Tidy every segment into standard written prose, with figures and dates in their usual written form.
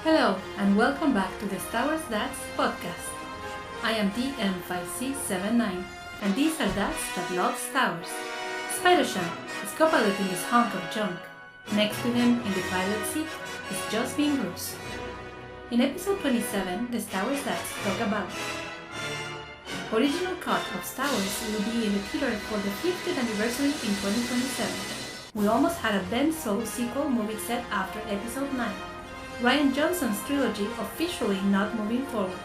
Hello, and welcome back to the Star Wars Dads podcast. I am DM5C79, and these are dads that love Star Wars. Spidershan is co-piloting his hunk of junk. Next to him in the pilot seat is just being Bruce. In episode 27, the Star Wars dads talk about original cut of Star Wars will be in the theater for the 50th anniversary in 2027. We almost had a Ben Solo sequel movie set after episode 9. Rian Johnson's trilogy officially not moving forward.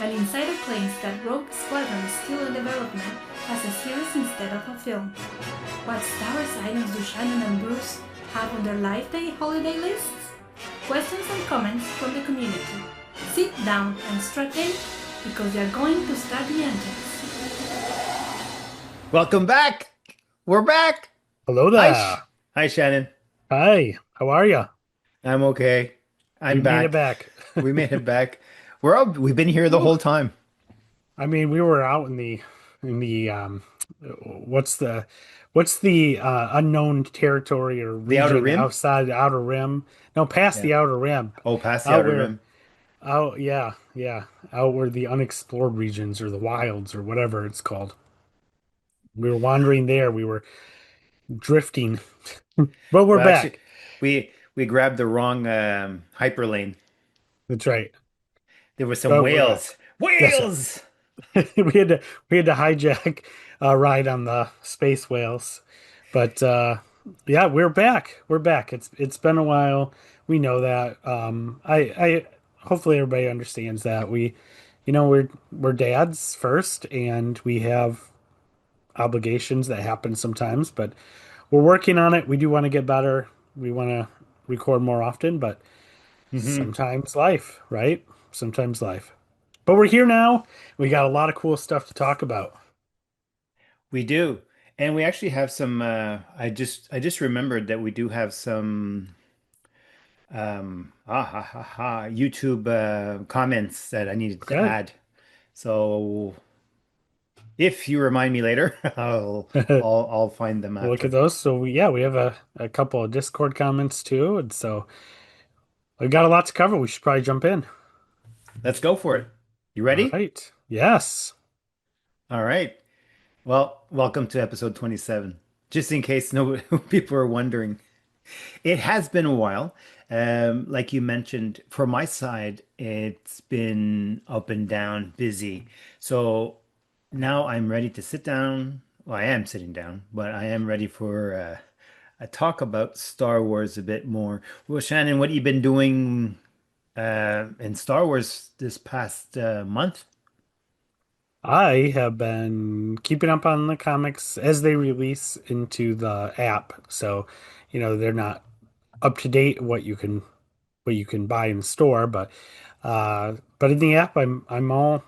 An insider claims that Rogue Squadron is still in development as a series instead of a film. What Star Wars items do Shannon and Bruce have on their Life Day holiday lists? Questions and comments from the community. Sit down and strap in because we are going to start the engines. Welcome back. We're back. Hello there. Hi, Shannon. Hi. How are you? I'm okay. I'm We back. made it back. We made it back. We've been here the whole time. I mean, we were out in the what's the unknown territory or The Outer region Rim? outside the outer rim? No, past the Yeah. outer rim. Oh, past the Out Outer where Rim. out yeah. Out where the unexplored regions or the wilds or whatever it's called. We were wandering there. We were drifting. But we're Well, actually, back. we grabbed the wrong hyperlane. That's right. There were some But we're back. whales. That's right. Whales! We had to hijack a ride on the space whales, but yeah, we're back. We're back. It's been a while. We know that. I hopefully everybody understands that we're dads first, and we have obligations that happen sometimes, but we're working on it. We do want to get better. We want to record more often, but Hmm. sometimes life, right? Sometimes life. But we're here now. We got a lot of cool stuff to talk about. We do. And we actually have some I just remembered that we do have some YouTube comments that I needed to Okay. add. So if you remind me later, I'll We'll I'll find them look at after. those. So we have a couple of Discord comments too. And so we got a lot to cover. We should probably jump in. Let's go for it. You All ready? right. Yes. All right. Well, welcome to episode 27. Just in case no people are wondering, it has been a while. Like you mentioned, for my side, it's been up and down, busy. So now I'm ready to sit down. Well, I am sitting down, but I am ready for a talk about Star Wars a bit more. Well, Shannon, what have you been doing in Star Wars this past month? I have been keeping up on the comics as they release into the app. So, they're not up to date what you can buy in the store, but in the app I'm all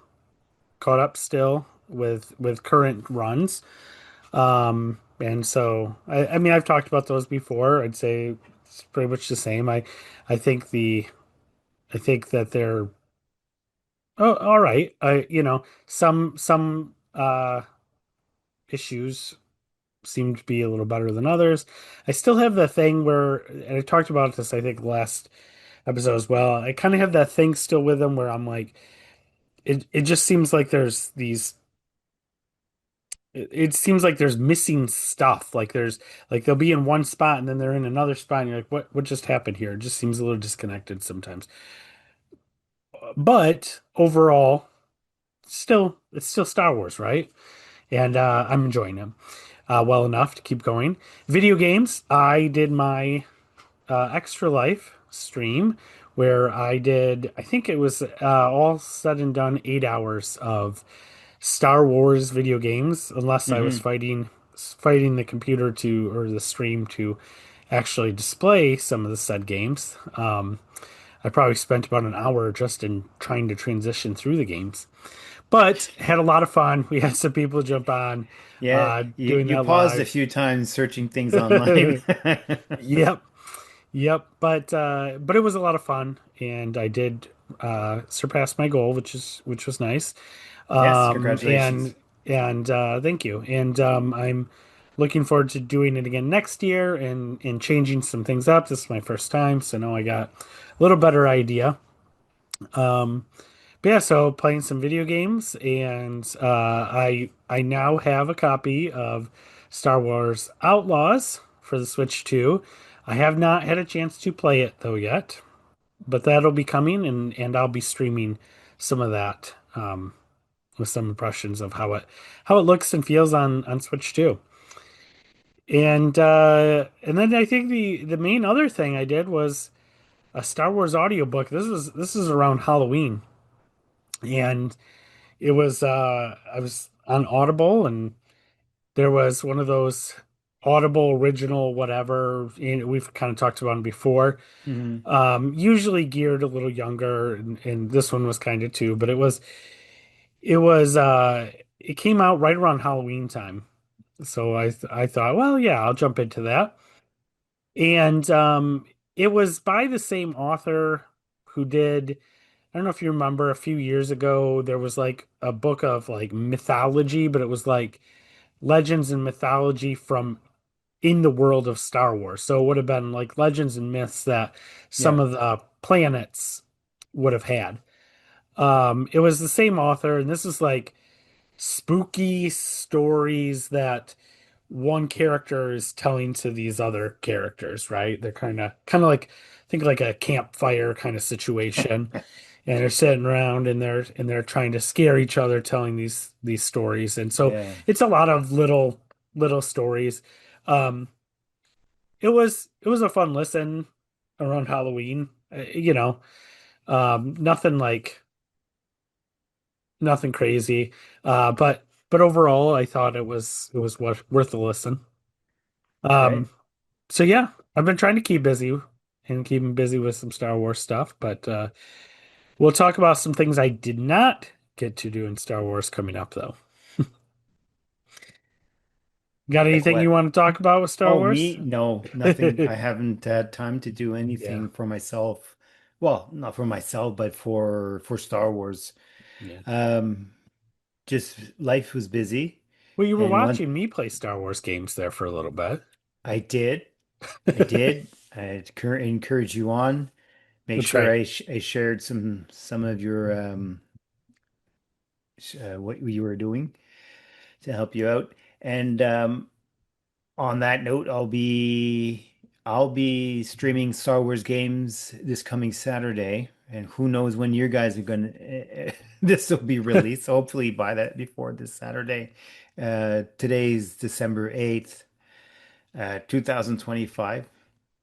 caught up still with current runs. And so I mean I've talked about those before. I'd say it's pretty much the same. I think I think that they're all right. Some issues seem to be a little better than others. I still have the thing where, and I talked about this I think last episode as well. I kind of have that thing still with them where I'm like it just seems like there's these it seems like there's missing stuff. Like they'll be in one spot and then they're in another spot and you're like, what just happened here? It just seems a little disconnected sometimes. But overall, it's still Star Wars, right? And I'm enjoying them well enough to keep going. Video games, I did my Extra Life stream where I think it was all said and done 8 hours of Star Wars video games, unless I was Hmm. fighting the computer to or the stream to actually display some of the said games. I probably spent about an hour just in trying to transition through the games, but had a lot of fun. We had some people jump on, Yeah, doing you that paused a live. few times searching things online. Yep, yep. But it was a lot of fun, and I did surpass my goal, which was nice. Yes, Um, congratulations. and and thank you. And I'm looking forward to doing it again next year and changing some things up. This is my first time, so now I got little better idea. Um, but yeah, so playing some video games, and I now have a copy of Star Wars Outlaws for the Switch 2. I have not had a chance to play it though yet, but that'll be coming, and I'll be streaming some of that with some impressions of how it looks and feels on Switch 2. And then I think the main other thing I did was a Star Wars audiobook. This is around Halloween, and it was I was on Audible, and there was one of those Audible original whatever, and we've kind of talked about it before. Hmm. Usually geared a little younger, and this one was kind of too, but it was it came out right around Halloween time. So I thought, well, yeah, I'll jump into that. And it was by the same author who did, I don't know if you remember a few years ago, there was like a book of like mythology, but it was like legends and mythology from in the world of Star Wars. So it would have been like legends and myths that some Yeah. of the planets would have had. It was the same author, and this is like spooky stories that one character is telling to these other characters, right? They're kind of like think like a campfire kind of situation, and they're sitting around and they're trying to scare each other telling these stories. And so Yeah. it's a lot of little stories. Um it was a fun listen around Halloween. Nothing like nothing crazy. But overall I thought it was worth a listen. Okay. Um So yeah, I've been trying to keep busy and keeping busy with some Star Wars stuff, but we'll talk about some things I did not get to do in Star Wars coming up though. Got Like anything you what? want to talk about with Star Oh, Wars? me? No, nothing. I haven't had time to do Yeah, anything for myself. Well, not for myself, but for Star Wars. yeah. Um, just life was busy, Well, you were and one watching me play Star Wars games there for a little bit. I did, I did. Encourage you on. Make That's sure right. I shared some of your what you were doing to help you out. And on that note, I'll be streaming Star Wars games this coming Saturday, and who knows when you guys are gonna this will be released. Hopefully by that before this Saturday. Today's December 8th, 2025.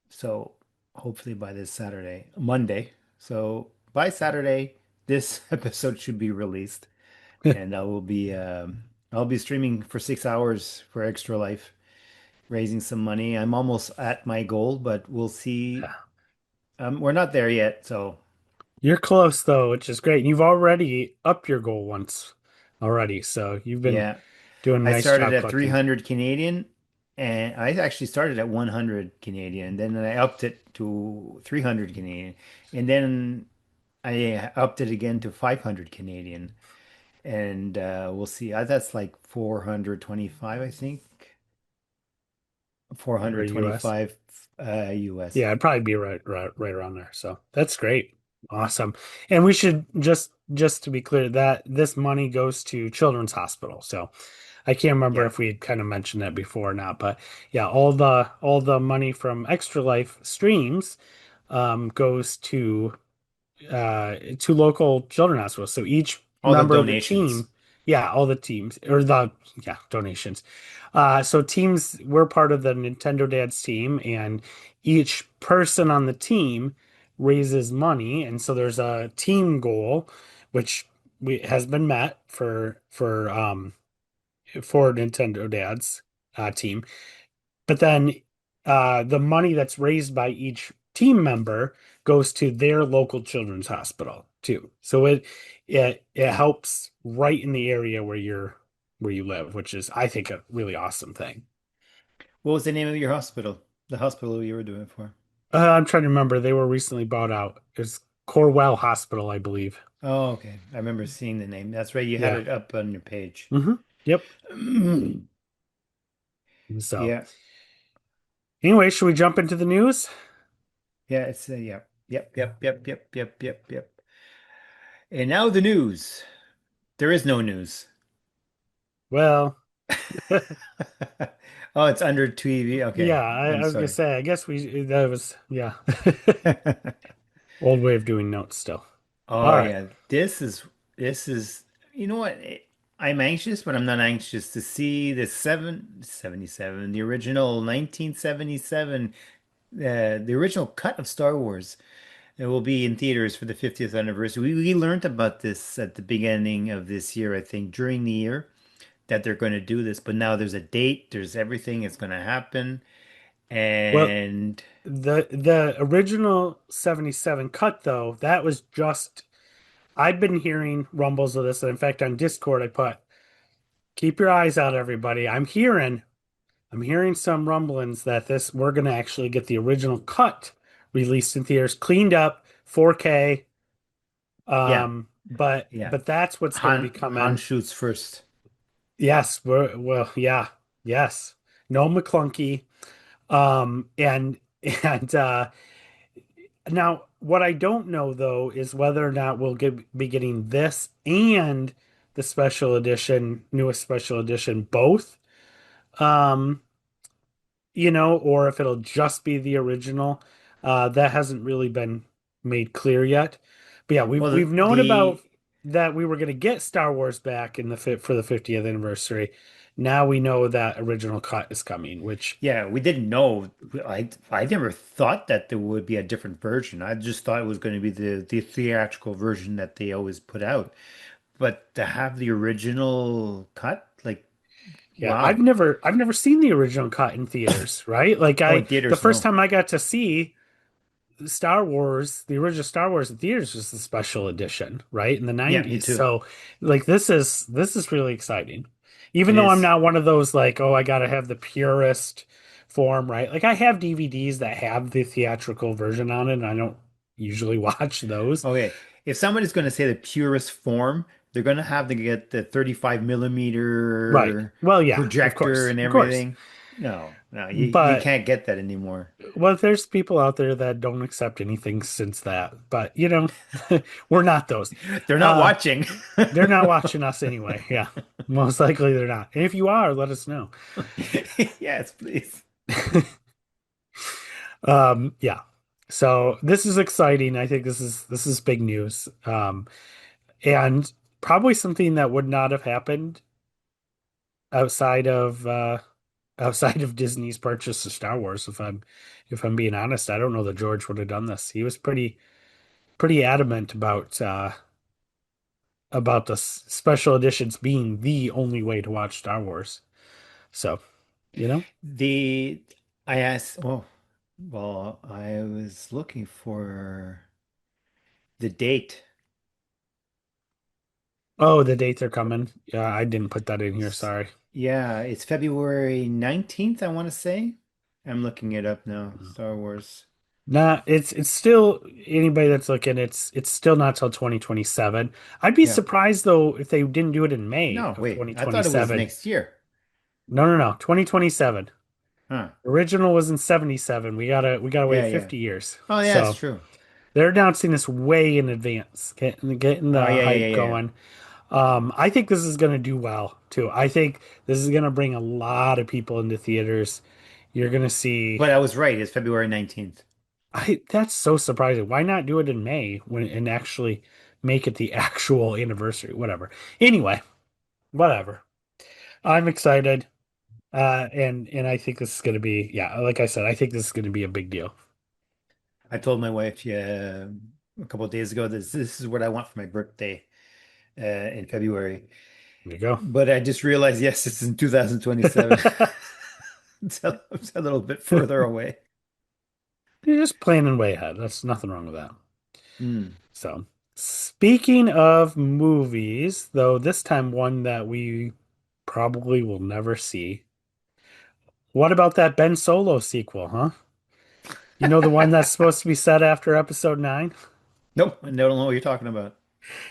So hopefully by this Saturday, Monday. So by Saturday, this episode should be released, and I'll be streaming for 6 hours for Extra Life, raising some money. I'm almost at my goal, but we'll see. Yeah. We're not there yet, so You're close though, which is great. You've already upped your goal once already, so you've been yeah. doing a I nice started job at collecting. 300 Canadian, and I actually started at 100 Canadian. Then I upped it to 300 Canadian, and then I upped it again to 500 Canadian, and we'll see. That's like 425, I think. Or US. 425 US. Yeah, I'd probably be right around there. So that's great. Awesome. And we should just to be clear that this money goes to Children's Hospital. So I can't remember Yeah. if we had kind of mentioned that before or not, but yeah, all the money from Extra Life streams goes to local children's hospitals. So each All the member of the donations. team, yeah, all the teams or the yeah, donations. So teams, we're part of the Nintendo Dads team, and each person on the team raises money, and so there's a team goal, which has been met for Nintendo Dads team. But then the money that's raised by each team member goes to their local children's hospital too. So it helps right in the area where you live, which is I think a really awesome thing. What was the name of your hospital? The hospital you were doing it for? I'm trying to remember. They were recently bought out. It's Corwell Hospital, I believe. Oh, okay. I remember seeing the name. That's right. You had Yeah. it up on your page. Yep. So Yeah. anyway, should we jump into the news? Yeah, it's yeah. Yep, yep, yep, yep, yep, yep, yep. And now the news. There is no news. Well, Oh, it's under TV. Okay, yeah, I'm I was gonna sorry. say, I guess that was, yeah, old way of doing notes still. Oh All right. yeah, this is you know what? I'm anxious, but I'm not anxious to see the 777, the original 1977, the original cut of Star Wars. It will be in theaters for the 50th anniversary. We learned about this at the beginning of this year, I think, during the year that they're going to do this, but now there's a date, there's everything, it's going to happen. Well, And the original 77 cut though, that was just I've been hearing rumbles of this. And in fact, on Discord, I put, keep your eyes out, everybody. I'm hearing some rumblings that this we're gonna actually get the original cut released in theaters, cleaned up, 4K. yeah, But yeah. that's what's gonna be Han coming. shoots first. Yes, well, yeah, yes. No McClunky. And and now what I don't know though is whether or not be getting this and the special edition, newest special edition, both. Um, or if it'll just be the original. That hasn't really been made clear yet. But yeah, we've Well, we've known about that we were going to get Star Wars back in the fit for the 50th anniversary. Now we know that original cut is coming, which yeah, we didn't know. I never thought that there would be a different version. I just thought it was going to be the theatrical version that they always put out. But to have the original cut, like, yeah, I've wow. never I've never seen the original cut in theaters, right? Like Oh, in the theaters, first no. time I got to see Star Wars, the original Star Wars in theaters was the special edition, right? In the Yeah, me 90s. too. So like this is really exciting. Even It though I'm is. not one of those like, oh, I gotta have the purest form, right? Like I have DVDs that have the theatrical version on it, and I don't usually watch those. Okay. If somebody's going to say the purest form, they're going to have to get the 35 Right. millimeter Well, yeah, of projector course. and Of course. everything. No, no, you But can't get that anymore. well, there's people out there that don't accept anything since that. But we're not those. They're not Uh watching. They're not watching us anyway. Yeah. Most likely they're not. And if you are, let us know. Yes, please. Yeah. So this is exciting. I think this is big news. And probably something that would not have happened outside of outside of Disney's purchase of Star Wars, if I'm being honest. I don't know that George would have done this. He was pretty adamant about the special editions being the only way to watch Star Wars. So, you know. The I asked, oh, well, I was looking for the date. Oh, the dates are coming. Yeah, I didn't put that in here. Sorry. Yeah, it's February 19th, I want to say. I'm looking it up now. Star Wars. Nah, it's still anybody that's looking, it's still not till 2027. I'd be Yeah. surprised though if they didn't do it in May No, of wait. I thought it was 2027. next year. No, no, no, 2027. Huh. Original was in 77. We gotta Yeah, wait yeah. 50 years. Oh, yeah, it's So true. they're announcing this way in advance, getting Oh, the yeah, yeah, hype yeah, yeah. going. I think this is gonna do well too. I think this is gonna bring a lot of people into theaters. You're gonna see. But I was right. It's February 19th. That's so surprising. Why not do it in May when and actually make it the actual anniversary? Whatever. Anyway, whatever. I'm excited. And I think this is gonna be, yeah, like I said, I think this is gonna be a big deal. I told my wife, yeah, a couple of days ago, this is what I want for my birthday in February. There you go. But I just realized, yes, it's in 2027. It's a little bit further away. You're just planning way ahead. That's nothing wrong with that. Hmm. So, speaking of movies, though, this time one that we probably will never see. What about that Ben Solo sequel, huh? You know the one that's supposed to be set after episode 9? Nope, I don't know what you're talking about.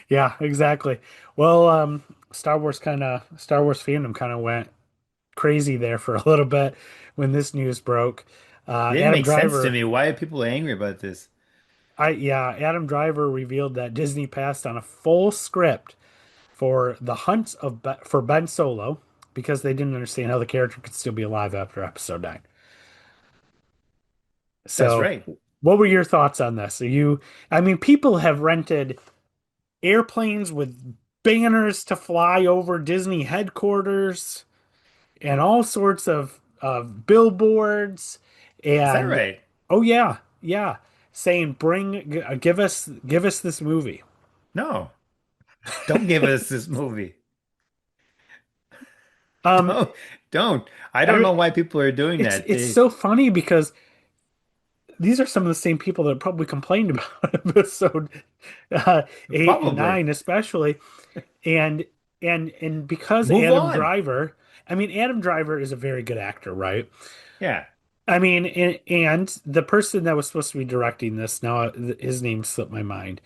Yeah, exactly. Well, Star Wars fandom kind of went crazy there for a little bit when this news broke. It didn't Adam make sense to Driver, me. Why are people angry about this? Adam Driver revealed that Disney passed on a full script for the hunt for Ben Solo because they didn't understand how the character could still be alive after episode 9. That's So, right. what were your thoughts on this? I mean, people have rented airplanes with banners to fly over Disney headquarters and all sorts of billboards Is that and right? oh yeah, yeah, saying give us this movie. No, don't give us this movie. Um, Don't, don't. I I don't mean, know why people are doing it's that. it's so funny because these are some of the same people that probably complained about episode 8 and 9 Probably especially, and and because move Adam on. Driver, I mean Adam Driver is a very good actor, right? Yeah. I mean, and the person that was supposed to be directing this, now his name slipped my mind,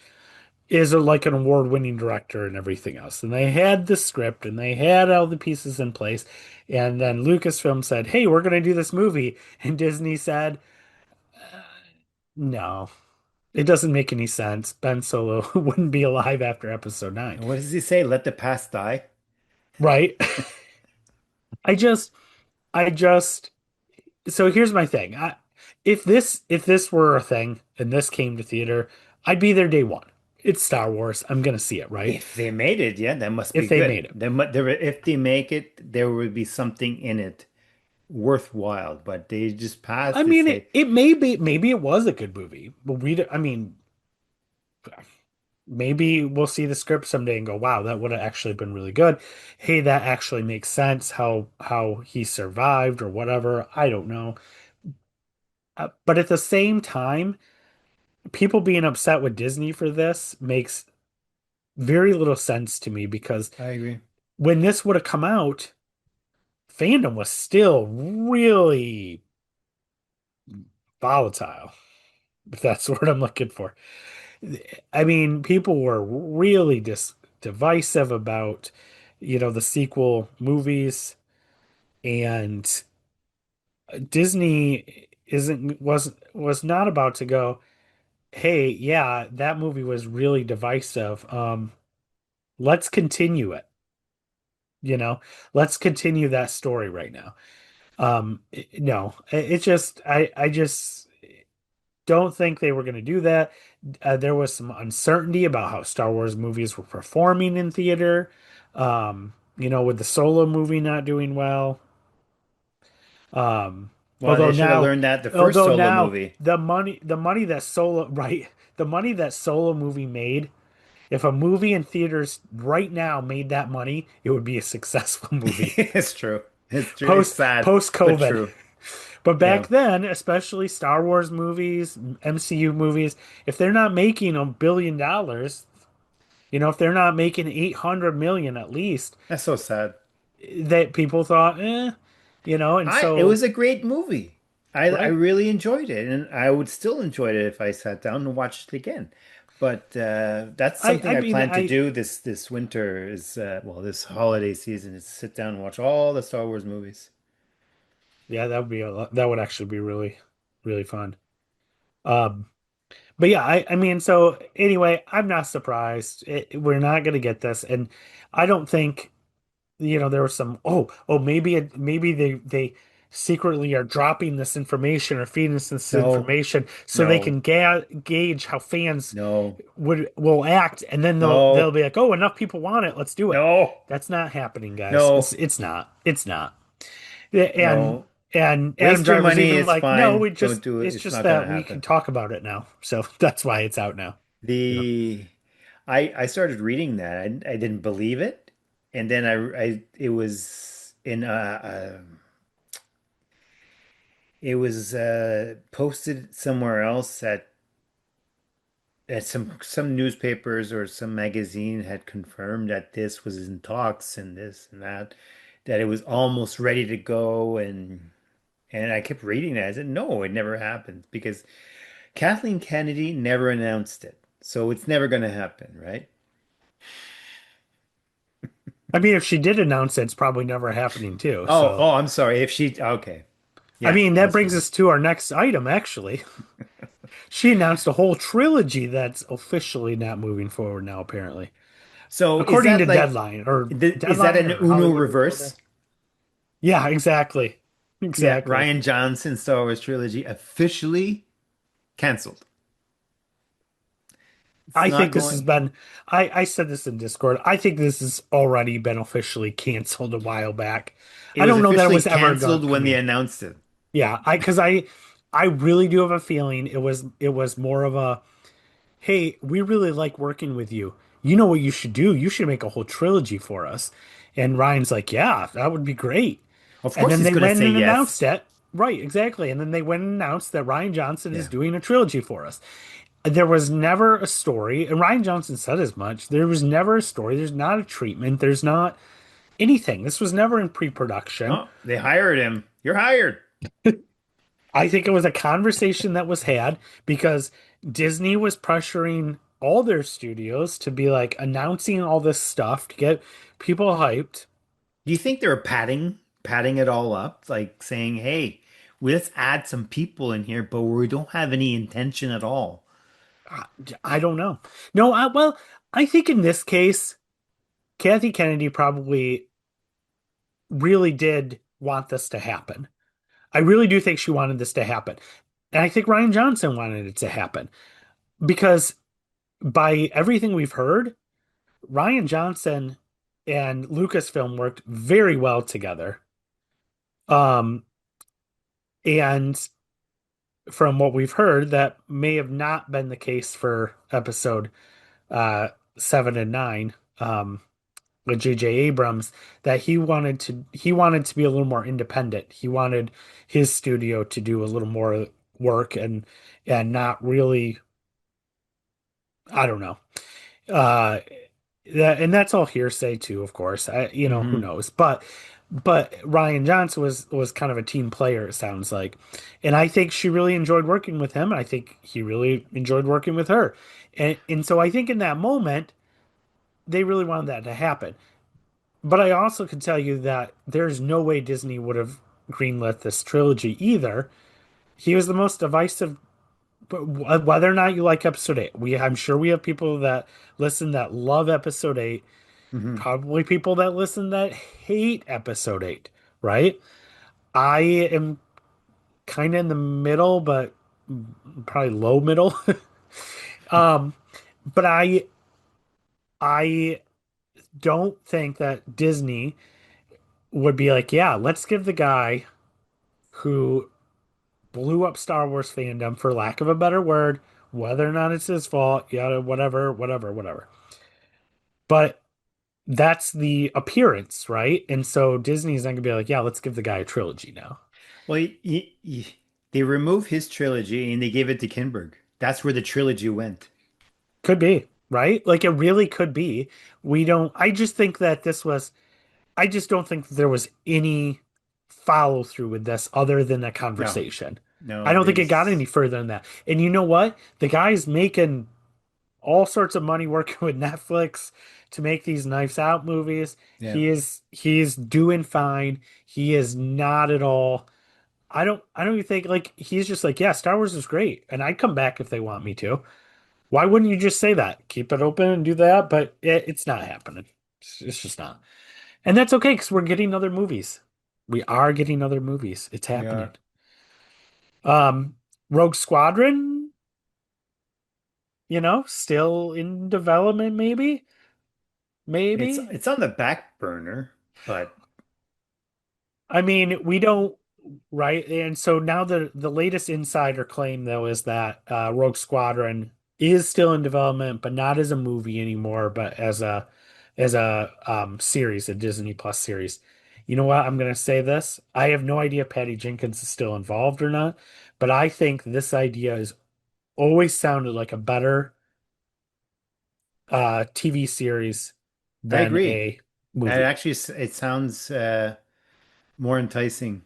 is like an award-winning director and everything else. And they had the script and they had all the pieces in place. And then Lucasfilm said, "Hey, we're going to do this movie." And Disney said, "No, it doesn't make any sense. Ben Solo wouldn't be alive after episode 9." And what does he say? Let the past die. Right? I just, I just, so here's my thing. If this were a thing and this came to theater, I'd be there day one. It's Star Wars. I'm gonna see it, right? If they made it, yeah, that must be If they good. made it. If they make it, there would be something in it worthwhile. But they just pass. I They mean, say, it may be, maybe it was a good movie, but I mean, maybe we'll see the script someday and go, wow, that would have actually been really good. Hey, that actually makes sense how he survived or whatever. I don't know. But at the same time, people being upset with Disney for this makes very little sense to me because I agree. when this would have come out, fandom was still really volatile, if that's the word I'm looking for. I mean, people were really divisive about, the sequel movies, and Disney isn't was not about to go, "Hey, yeah, that movie was really divisive. Let's continue it, you know. Let's continue that story right now." No, it's just I just don't think they were going to do that. There was some uncertainty about how Star Wars movies were performing in theater. With the Solo movie not doing well. Um, Well, although they should have now, learned that the first although solo now movie. the money that Solo right, the money that Solo movie made. If a movie in theaters right now made that money, it would be a successful movie. It's true. It's true. It's Post sad, post but COVID. true. But Yeah. back then, especially Star Wars movies, MCU movies, if they're not making $1 billion, if they're not making 800 million at least, That's so sad. that people thought, and It so, was a great movie. I right. really enjoyed it, and I would still enjoy it if I sat down and watched it again. But that's I, something I I mean, plan to do this winter is well, this holiday season is sit down and watch all the Star Wars movies. yeah, that would actually be really, really fun. Um, but yeah, I mean, so anyway, I'm not surprised. We're not going to get this. And I don't think. There was some, maybe they secretly are dropping this information or feeding us this No, information so they no, can gauge how fans no, will act, and then they'll no, be like, oh, enough people want it, let's do it. no, That's not happening, guys. It's no, it's not. It's not. Yeah, and no. and Adam Waste your Driver's money, even it's like, no, fine. Don't do it. it's It's just not gonna that we can happen. talk about it now. So that's why it's out now. The I started reading that. I didn't believe it, and then I it was in it was posted somewhere else at some newspapers or some magazine had confirmed that this was in talks and this and that, that it was almost ready to go, and I kept reading that. I said, no, it never happened because Kathleen Kennedy never announced it. So it's never going to happen, right? I mean, if she did announce it, it's probably never happening too. Oh, So oh, I'm sorry. If she, okay. I Yeah, mean, that that's brings true. us to our next item, actually. She announced a whole trilogy that's officially not moving forward now, apparently. So is According that to like, Deadline or is that Deadline an or Uno Hollywood Reporter. reverse? Yeah, exactly. Yeah, Exactly. Rian Johnson Star Wars trilogy officially canceled. It's I not think this has going. been, I said this in Discord. I think this has already been officially canceled a while back. It I was don't know that it officially was ever canceled when they coming. announced it. Yeah, because I really do have a feeling it was more of a, hey, we really like working with you. You know what you should do? You should make a whole trilogy for us. And Ryan's like, yeah, that would be great. Of And course, then he's they gonna went say and yes. announced it. Right, exactly. And then they went and announced that Ryan Johnson is Yeah. doing a trilogy for us. There was never a story, and Ryan Johnson said as much. There was never a story. There's not a treatment. There's not anything. This was never in pre-production. Oh, they hired him. You're hired. I think it was a conversation that was had because Disney was pressuring all their studios to be like announcing all this stuff to get people hyped. Do you think they were patting it all up, like saying, "Hey, let's add some people in here, but we don't have any intention at all." I, I don't know. No, well, I think in this case, Kathy Kennedy probably really did want this to happen. I really do think she wanted this to happen. And I think Ryan Johnson wanted it to happen because by everything we've heard, Ryan Johnson and Lucasfilm worked very well together. Um, and from what we've heard, that may have not been the case for episode uh 7 and 9, with J.J. Abrams, that he wanted to be a little more independent. He wanted his studio to do a little more work and not really, I don't know. Uh and that's all hearsay too, of course. Who Hmm. knows. But Ryan Johnson was kind of a team player, it sounds like. And I think she really enjoyed working with him, and I think he really enjoyed working with her. And so I think in that moment, they really wanted that to happen. But I also can tell you that there's no way Disney would have greenlit this trilogy either. He was the most divisive, but whether or not you like episode 8, I'm sure we have people that listen that love episode 8, Hmm. probably people that listen that hate episode 8, right? I am kind of in the middle, but probably low middle. Um, but I don't think that Disney would be like, yeah, let's give the guy who blew up Star Wars fandom, for lack of a better word, whether or not it's his fault, yeah, whatever, whatever, whatever. But that's the appearance, right? And so Disney's not gonna be like, yeah, let's give the guy a trilogy now. Well, they removed his trilogy and they gave it to Kinberg. That's where the trilogy went. Could be, right? Like it really could be. We don't, I just think that I just don't think there was any follow through with this other than a No, conversation. I no, don't they think it got just any further than that. And you know what? The guy's making all sorts of money working with Netflix to make these Knives Out movies. yeah. He is doing fine. He is not at all. I don't even think, like, he's just like, yeah, Star Wars is great, and I'd come back if they want me to. Why wouldn't you just say that? Keep it open and do that, but it's not happening. It's just not. And that's okay because we're getting other movies. We are getting other movies. It's We happening. are. Um, Rogue Squadron, still in development, maybe. It's Maybe. it's on the back burner, but I mean, we don't, right? And so now the latest insider claim though is that Rogue Squadron is still in development, but not as a movie anymore, but as a series, a Disney Plus series. You know what? I'm gonna say this. I have no idea if Patty Jenkins is still involved or not, but I think this idea has always sounded like a better TV series I than agree. a It movie. actually it sounds more enticing.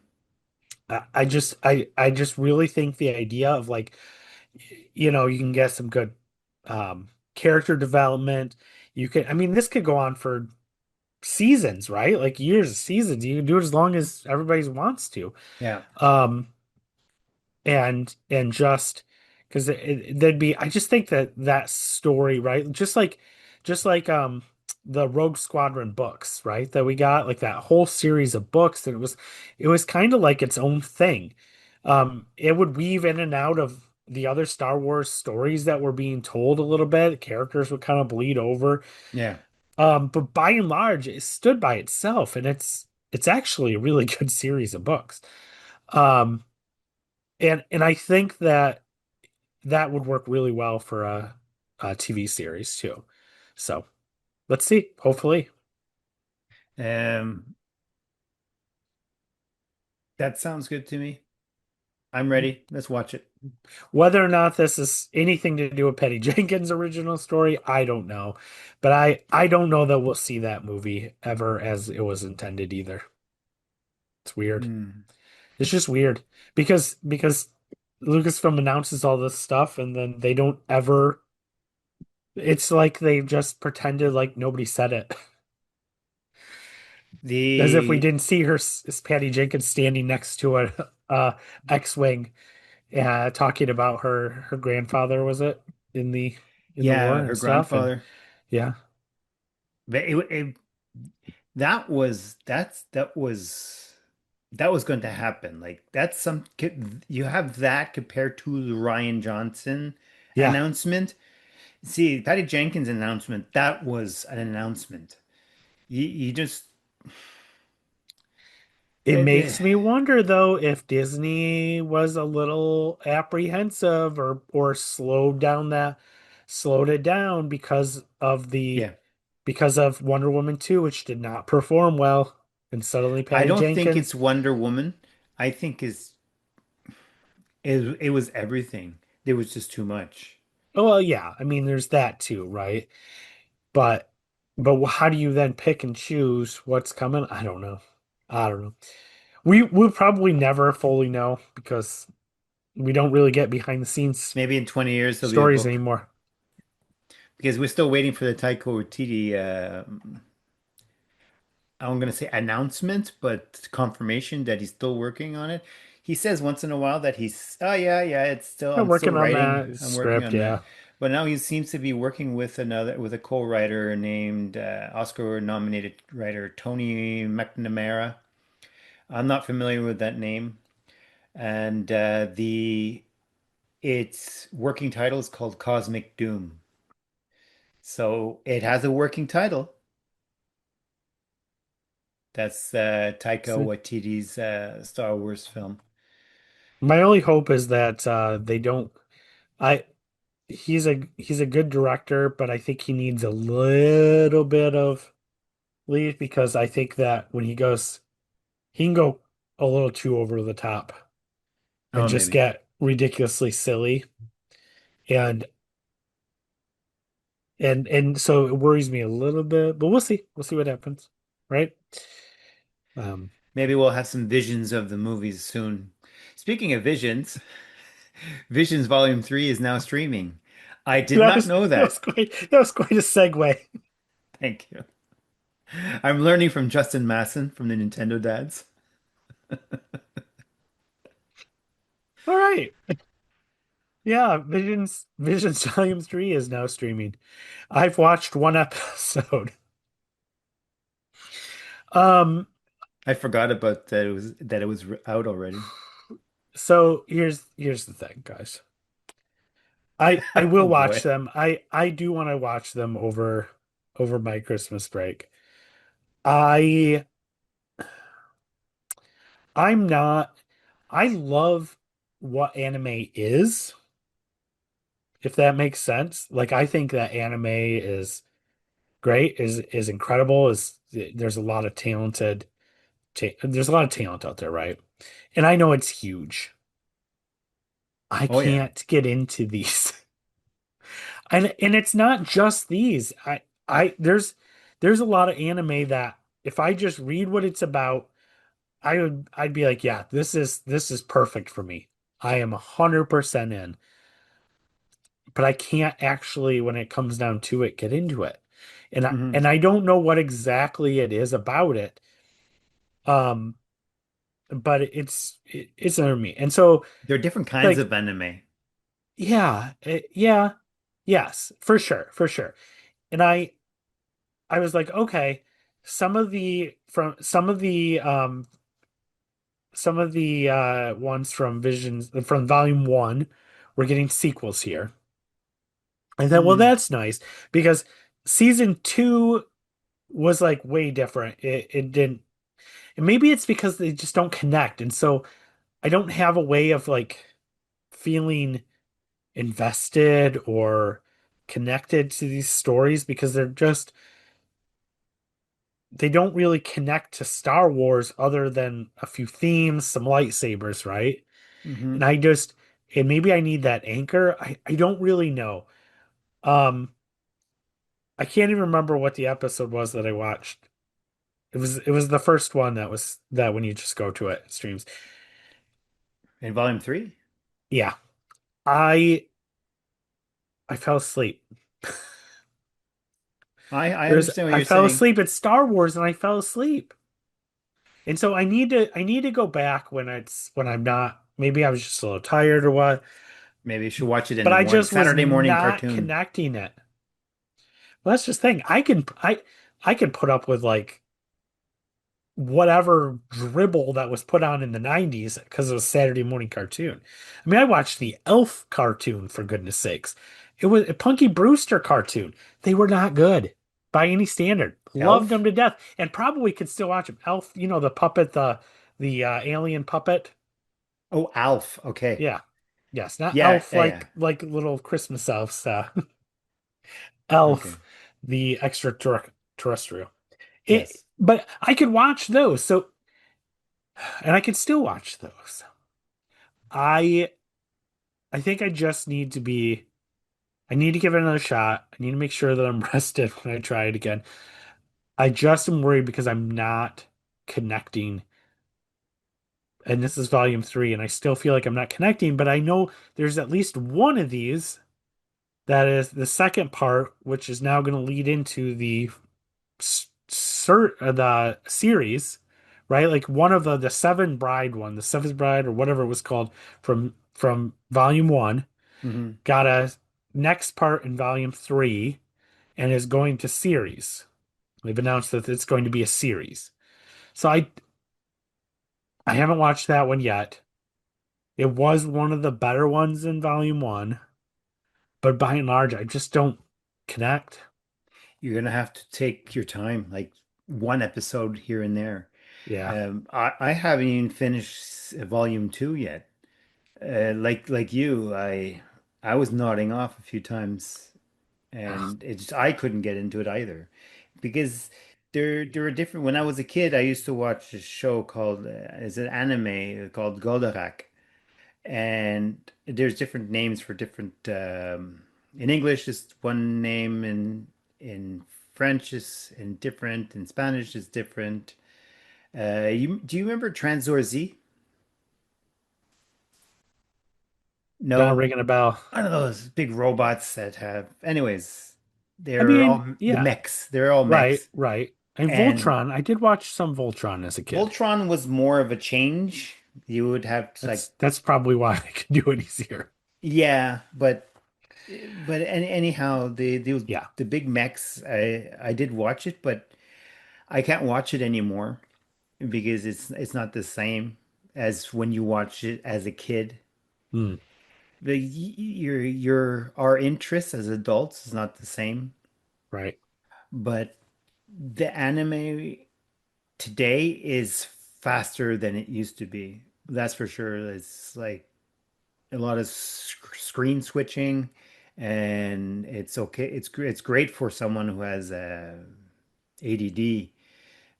I just really think the idea of, like, you can get some good character development. I mean, this could go on for seasons, right? Like years of seasons. You can do it as long as everybody wants to. Yeah. Um, and just because there'd be I just think that that story, right? Just like the Rogue Squadron books, right? That we got like that whole series of books that it was kind of like its own thing. It would weave in and out of the other Star Wars stories that were being told a little bit. The characters would kind of bleed over. Yeah. But by and large, it stood by itself, and it's actually a really good series of books. Um, and I think that that would work really well for a TV series too. So let's see. Hopefully, Um, that sounds good to me. I'm ready. Let's watch it. whether or not this is anything to do with Patty Jenkins' original story, I don't know. But I don't know that we'll see that movie ever as it was intended either. It's weird. Hmm. It's just weird because Lucasfilm announces all this stuff and then they don't ever. It's like they just pretended like nobody said it. As if we The didn't see her, Patty Jenkins standing next to a X-wing, talking about her grandfather, was it in the war Yeah, and her stuff, and grandfather. yeah, But that was that was going to happen. Like that's some you have that compared to the Ryan Johnson yeah, announcement. See, Patty Jenkins announcement, that was an announcement. You just it eh, makes me wonder though if Disney was a little apprehensive or slowed it down yeah. because of Wonder Woman 2, which did not perform well, and suddenly I Patty don't think Jenkins. it's Wonder Woman. I think it was everything. There was just too much. Oh, well, yeah, I mean, there's that too, right? But how do you then pick and choose what's coming? I don't know. I don't know. We'll probably never fully know because we don't really get behind the scenes Maybe in 20 years there'll be a stories book anymore. because we're still waiting for the Taika Waititi I'm gonna say announcement, but confirmation that he's still working on it. He says once in a while that oh yeah, yeah, Yeah, I'm still working on writing. that I'm working script, on that. yeah. But now he seems to be working with with a co-writer named Oscar nominated writer Tony McNamara. I'm not familiar with that name. And the its working title is called Cosmic Doom. So it has a working title. That's Taika See? Waititi's Star Wars film. My only hope is that they don't. I he's a good director, but I think he needs a little bit of lead because I think that when he can go a little too over the top and Oh, just maybe. get ridiculously silly. And and so it worries me a little bit, but we'll see. We'll see what happens, right? Um, Maybe we'll have some visions of the movies soon. Speaking of visions, Visions Volume 3 is now streaming. I did that not was know that was that. quite a segue. Thank you. I'm learning from Justin Masson from the Nintendo Dads. All right, yeah, Visions Volume 3 is now streaming. I've watched one episode. Um, I forgot about that it was out already. so here's the thing, guys. I Oh will watch boy. them. I do want to watch them over my Christmas break. I I'm not. I love what anime is, if that makes sense. Like I think that anime is great, is incredible, is there's a lot of there's a lot of talent out there, right? And I know it's huge. I Oh yeah. can't get into these. And it's not just these. I there's a lot of anime that if I just read what it's about, I'd be like, yeah, this is perfect for me. I am 100% in. But I can't actually, when it comes down to it, get into it. Hmm. And I don't know what exactly it is about it. Um, but it's under me. And so There are different kinds like of anime. yeah, yeah, yes, for sure, for sure. And I was like, okay, some of the ones from Visions from Volume 1, we're getting sequels here. I thought, well, Mm, that's nice because season 2 was like way different. It didn't, and maybe it's because they just don't connect, and so I don't have a way of like feeling invested or connected to these stories because they don't really connect to Star Wars other than a few themes, some lightsabers, right? hmm. And and maybe I need that anchor. I don't really know. Um, I can't even remember what the episode was that I watched. It was the first one that when you just go to it streams. In volume three, Yeah. I I fell asleep. I understand what I you're fell saying. asleep at Star Wars and I fell asleep. And so I need to go back when I'm not, maybe I was just a little tired or what, Maybe you should watch it in but the I morning, just was Saturday morning not cartoon. connecting it. Well, that's just the thing. I can put up with like whatever dribble that was put on in the 90s because it was Saturday morning cartoon. I mean, I watched the Elf cartoon for goodness sakes. It was a Punky Brewster cartoon. They were not good by any standard. Loved them Elf? to death and probably could still watch them. Elf, you know, the puppet, the alien puppet. Oh, Alf. Okay. Yeah. Yes, not Yeah, Elf yeah, yeah. like little Christmas elves. Okay. Elf, the extraterrestrial. Yes. But I could watch those. So, and I could still watch those. I I think I just need to be I need to give it another shot. I need to make sure that I'm rested when I try it again. I just am worried because I'm not connecting. And this is volume 3, and I still feel like I'm not connecting, but I know there's at least one of these that is the second part, which is now going to lead into the series, right? Like one of the Seven Bride one, the Seventh Bride or whatever it was called from volume 1 Hmm. got a next part in volume 3 and is going to series. They've announced that it's going to be a series. So I haven't watched that one yet. It was one of the better ones in volume 1, but by and large I just don't connect. You're gonna have to take your time, like one episode here and there. Yeah. I haven't even finished volume two yet. Like you, I was nodding off a few times, and it's I couldn't get into it either because there are different. When I was a kid, I used to watch a show called is an anime called Goldorak, and there's different names for different. In English, is one name, in French is in different, in Spanish is different. Do you remember Transor Z? Not No, ringing a bell. I don't know those big robots that have. Anyways, I they're mean, all the yeah, mechs. They're all right, mechs, right. And and Voltron, I did watch some Voltron as a kid. Voltron was more of a change. You would have to like, That's probably why I could do it easier. yeah, but anyhow, Yeah. the big mechs. I did watch it, but I can't watch it anymore because it's not the same as when you watch it as a kid. Hmm. Your our interest as adults is not the same, Right. but the anime today is faster than it used to be. That's for sure. It's like a lot of screen switching, and it's okay. It's great for someone who has ADD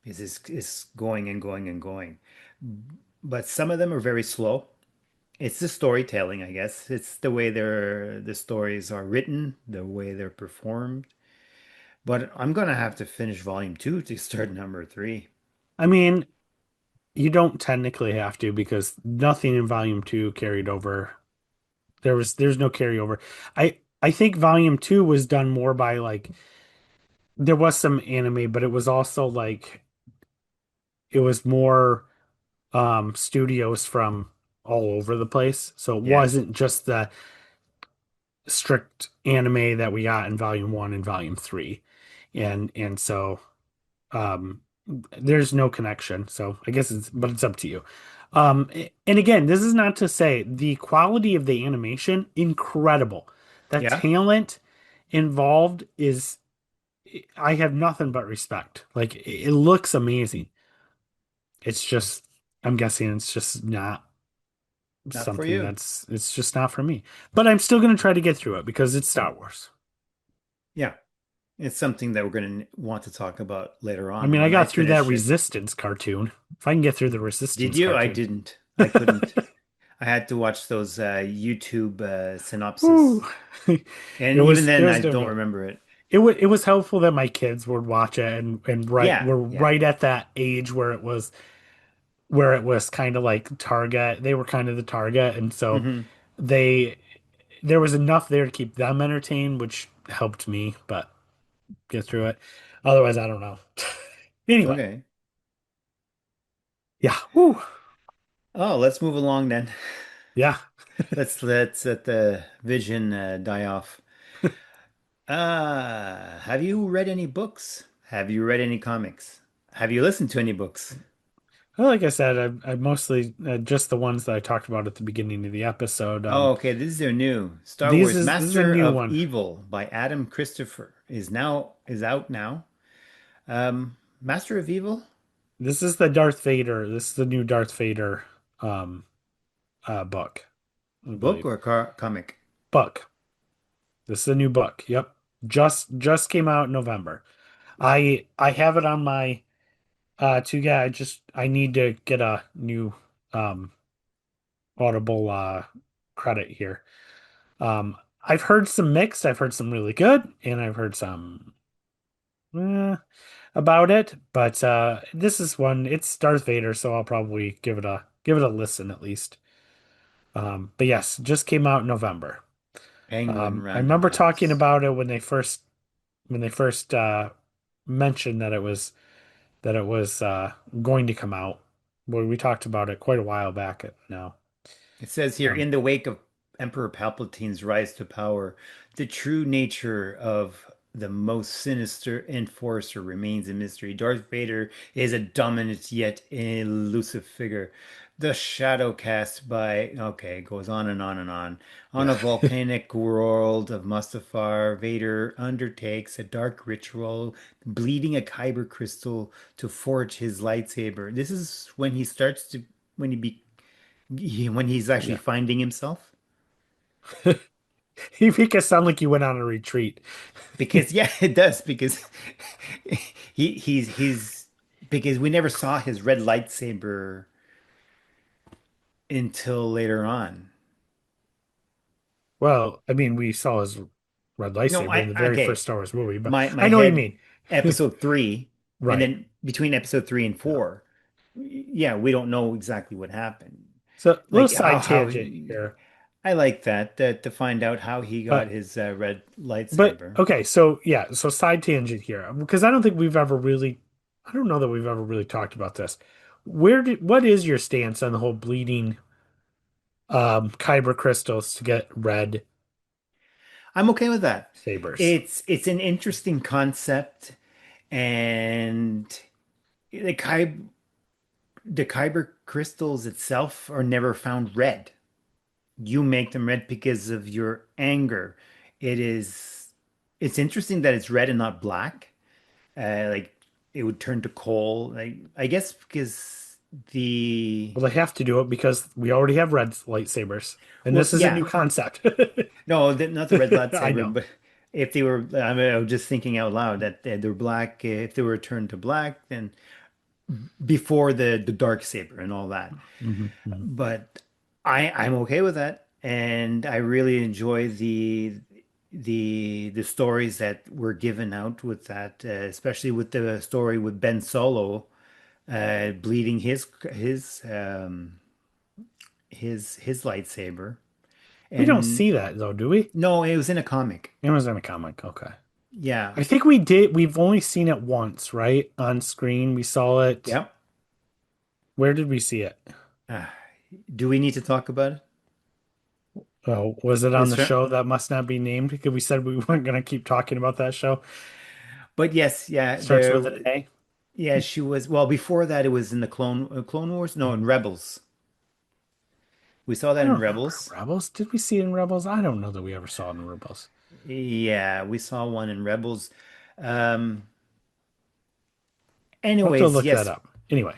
because it's going and going and going. But some of them are very slow. It's the storytelling, I guess. It's the way the stories are written, the way they're performed. But I'm gonna have to finish volume two to start number three. I mean, you don't technically have to because nothing in volume 2 carried over. There's no carryover. I think volume 2 was done more by like there was some anime, but it was also like it was more studios from all over the place. So it Yes. wasn't just strict anime that we got in volume one and volume three. And so um there's no connection. So I guess it's up to you. And again, this is not to say the quality of the animation, incredible. The Yeah, talent involved is I have nothing but respect. Like it looks amazing. It's just I'm guessing it's just not not for something you. that's it's just not for me. But I'm still gonna try to get through it because it's Star Wars. Yeah, it's something that we're going to want to talk about later I on mean, I when I got through that finish it. Resistance cartoon. If I can get through the Did Resistance you? I cartoon. didn't. I couldn't. I had to watch those YouTube Woo. synopsis, It and even was it then, was I don't difficult. remember it. It was helpful that my kids would watch it and Yeah, we're yeah. right at that age where it was kind of like target. They were kind of the target, and so Hmm. they there was enough there to keep them entertained, which helped me, but get through it. Otherwise, I don't know. Anyway, Okay. yeah. Woo. Oh, let's move along then. Yeah. Let's let the vision die off. Have you read any books? Have you read any comics? Have you listened to any books? Well, like I said, I mostly just the ones that I talked about at the beginning of the episode. Oh, okay. This is their new Star These Wars is this is a Master new of one. Evil by Adam Christopher is out now. Master of Evil This is the Darth Vader. This is the new Darth Vader um book, I book believe. or comic? Book. This is a new book. Yep. Just came out in November. I have it on my to get I need to get a new um Audible credit here. I've heard some mixed, I've heard some really good, and I've heard some eh, about it, but this is one. It's Darth Vader, so I'll probably give it a listen at least. But yes, just came out in November. Penguin I Random remember talking House. about it when they first mentioned that it was going to come out. Well, we talked about it quite a while back now. It says here, Um, in the wake of Emperor Palpatine's rise to power, the true nature of the most sinister enforcer remains a mystery. Darth Vader is a dominant yet elusive figure. The shadow cast by, okay, it goes on and on and on. On yeah. a volcanic world of Mustafar, Vader undertakes a dark ritual, bleeding a kyber crystal to forge his lightsaber. This is when he starts to, when he be, when he's actually Yeah. finding himself. You make it sound like you went on a retreat. Because yeah, it does because he's because we never saw his red lightsaber until later on. Well, I mean, we saw his red No, lightsaber in I the very first okay. Star Wars movie, but My I know what you head mean. episode three, and Right. then between episode three and Yeah. four, yeah, we don't know exactly what happened. So, a little Like side how tangent here. I like that to find out how he got But his red but lightsaber. okay, so yeah, so side tangent here because I don't think we've ever really I don't know that we've ever really talked about this. What is your stance on the whole bleeding kyber crystals to get red I'm okay with that. sabers? It's an interesting concept, and the kyber crystals itself are never found red. You make them red because of your anger. It is it's interesting that it's red and not black. Like it would turn to coal. Like I guess because the Well, they have to do it because we already have red lightsabers, and well, this is a yeah, new concept. no, not the red I lightsaber, know. but if they were, I mean, I was just thinking out loud that they're black. If they were turned to black, then before the dark saber and all that. Mhm, mhm. But I'm okay with that, and I really enjoy the stories that were given out with that, especially with the story with Ben Solo bleeding his lightsaber. We don't And see that though, do we? no, it was in a comic. It was in a comic. Okay. Yeah. I think we did. We've only seen it once, right? On screen. We saw it. Yep. Where did we see it? Uh, do we need to talk about it? Oh, was it on This the film. show that must not be named? Because we said we weren't going to keep talking about that show. But yes, yeah, Starts with an A. yeah, she was. Well, before that, it was in the Clone Wars. No, in Rebels. We saw I that don't in remember Rebels. Rebels. Did we see it in Rebels? I don't know that we ever saw it in Rebels. Yeah, we saw one in Rebels. Um, We'll have to anyways, look that yes, up. Anyway,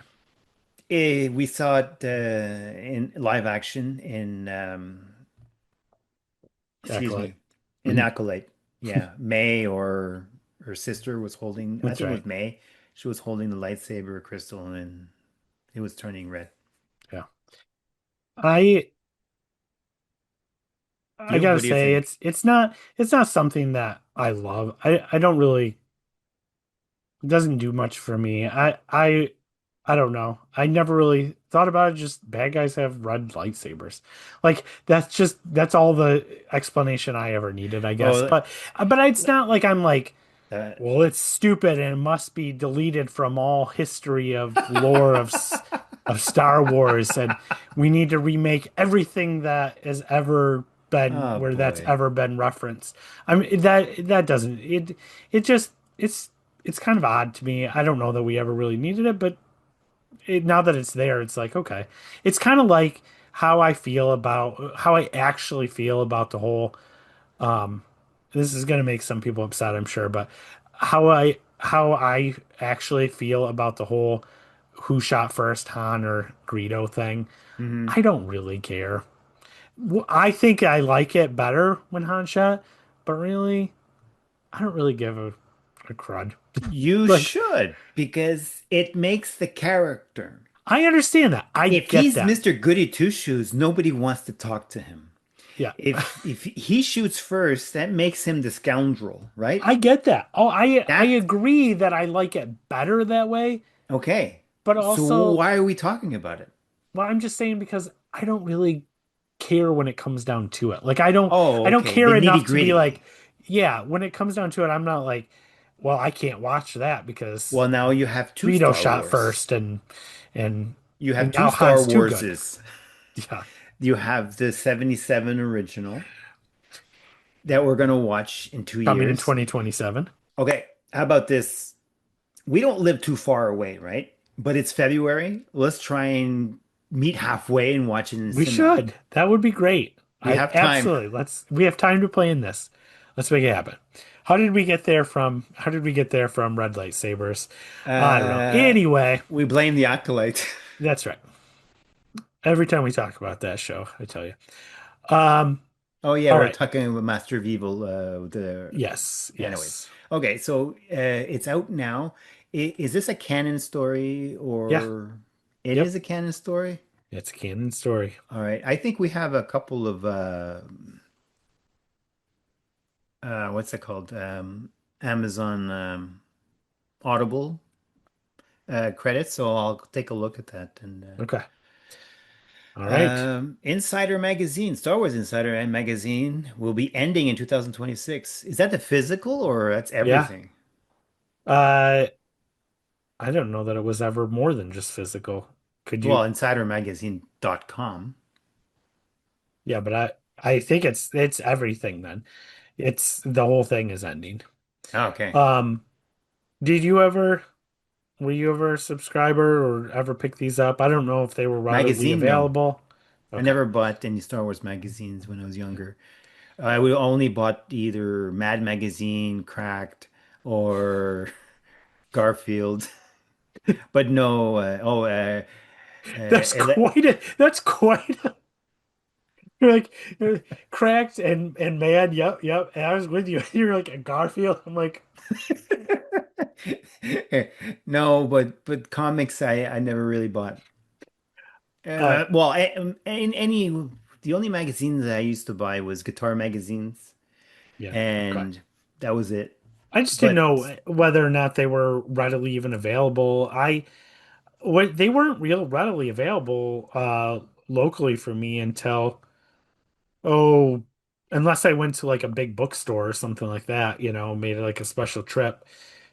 we saw it in live action in excuse Acolyte. me, in Acolyte. Yeah, May or her sister was holding. I That's think it right. was May. She was holding the lightsaber crystal, and it was turning red. Yeah. I I You, gotta what do you say think? it's not something that I love. I don't really it doesn't do much for me. I don't know. I never really thought about it. Just bad guys have red lightsabers. Like that's all the explanation I ever needed, I guess. Oh, But it's not like I'm like, uh, well, it's stupid and it must be deleted from all history of lore of Star Wars, and we need to remake everything that has ever been oh where that's boy. ever been referenced. I mean that doesn't it just it's kind of odd to me. I don't know that we ever really needed it, but now that it's there, it's like okay. It's kind of like how I actually feel about the whole. This is going to make some people upset, I'm sure, but how I actually feel about the whole who shot first, Han or Greedo thing. Hmm. I don't really care. I think I like it better when Han shot, but really, I don't really give a crud. You Like, should because it makes the character. I understand that. I If get he's that. Mr. Goody Two Shoes, nobody wants to talk to him. Yeah. If he shoots first, that makes him the scoundrel, right? I get that. Oh, I That agree that I like it better that way, okay. but So also, why are we talking about it? well, I'm just saying because I don't really care when it comes down to it. Like Oh, I don't okay. The care nitty enough to be like, gritty. yeah, when it comes down to it, I'm not like, well, I can't watch that because Well, now you have two Greedo Star shot Wars. first and You have and two now Star Han's too good. Warses. Yeah. You have the 77 original that we're going to watch in two Coming in years. 2027. Okay, how about this? We don't live too far away, right? But it's February. Let's try and meet halfway and watch it in the We cinema. should. That would be great. We I have time. absolutely. We have time to play in this. Let's make it happen. How did we get there from red lightsabers? I don't know. Uh, Anyway, we blame the Acolyte. that's right. Every time we talk about that show, I tell you. Um, Oh yeah, all we're right. talking about Master of Evil. The Yes, anyways. yes. Okay, so it's out now. Is this a canon story Yeah, or it is yep. a canon story? It's a canon story. All right. I think we have a couple of what's it called? Amazon Audible credits, so I'll take a look at that. And Okay. All right. Insider Magazine, Star Wars Insider and Magazine will be ending in 2026. Is that the physical or that's Yeah. everything? Uh, I don't know that it was ever more than just physical. Could Well, you? insidermagazine.com. Yeah, but I think it's everything then. It's the whole thing is ending. Okay. Um, did you ever were you ever a subscriber or ever pick these up? I don't know if they were readily Magazine, no. available. I Okay. never bought any Star Wars magazines when I was younger. I would only bought either Mad Magazine, Cracked, or Garfield, but no. That's quite a you're like cracked and mad. Yep, yep. And I was with you. You're like a Garfield. I'm like, no, but comics I never really bought. uh, Well, in any the only magazines I used to buy was guitar magazines, yeah, okay. and that was it. I just didn't But know whether or not they were readily even available. They weren't real readily available locally for me until oh, unless I went to like a big bookstore or something like that, made like a special trip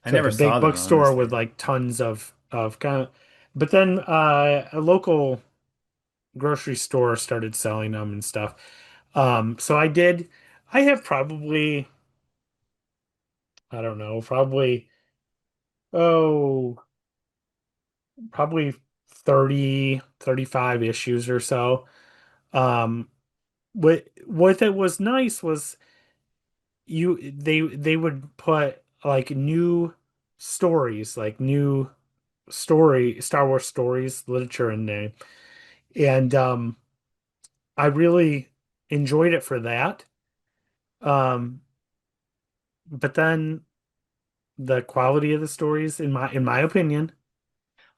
I to like never a big saw them bookstore honestly. with like tons of kind of. But then a local grocery store started selling them and stuff. So I have probably, I don't know, oh, probably 30, 35 issues or so. Um, what it was nice was they would put like new stories, like new Star Wars stories, literature in there. And I really enjoyed it for that. Um, but then the quality of the stories, in my opinion,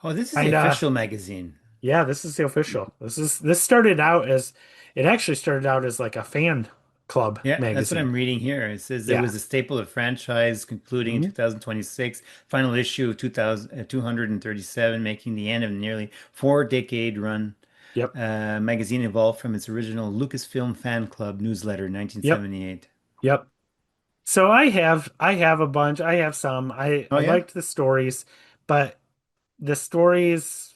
Oh, this is the kind of official magazine. yeah, this is the official. This started out as it actually started out as like a fan club Yeah, that's what magazine. I'm reading here. It says it Yeah. was a staple of franchise concluding in Mhm. 2026, final issue of 237, making the end of a nearly 4 decade run. Yep. Magazine evolved from its original Lucasfilm fan club newsletter in Yep. 1978. Yep. So I have a bunch. I have some. Oh I yeah, liked the stories, but the stories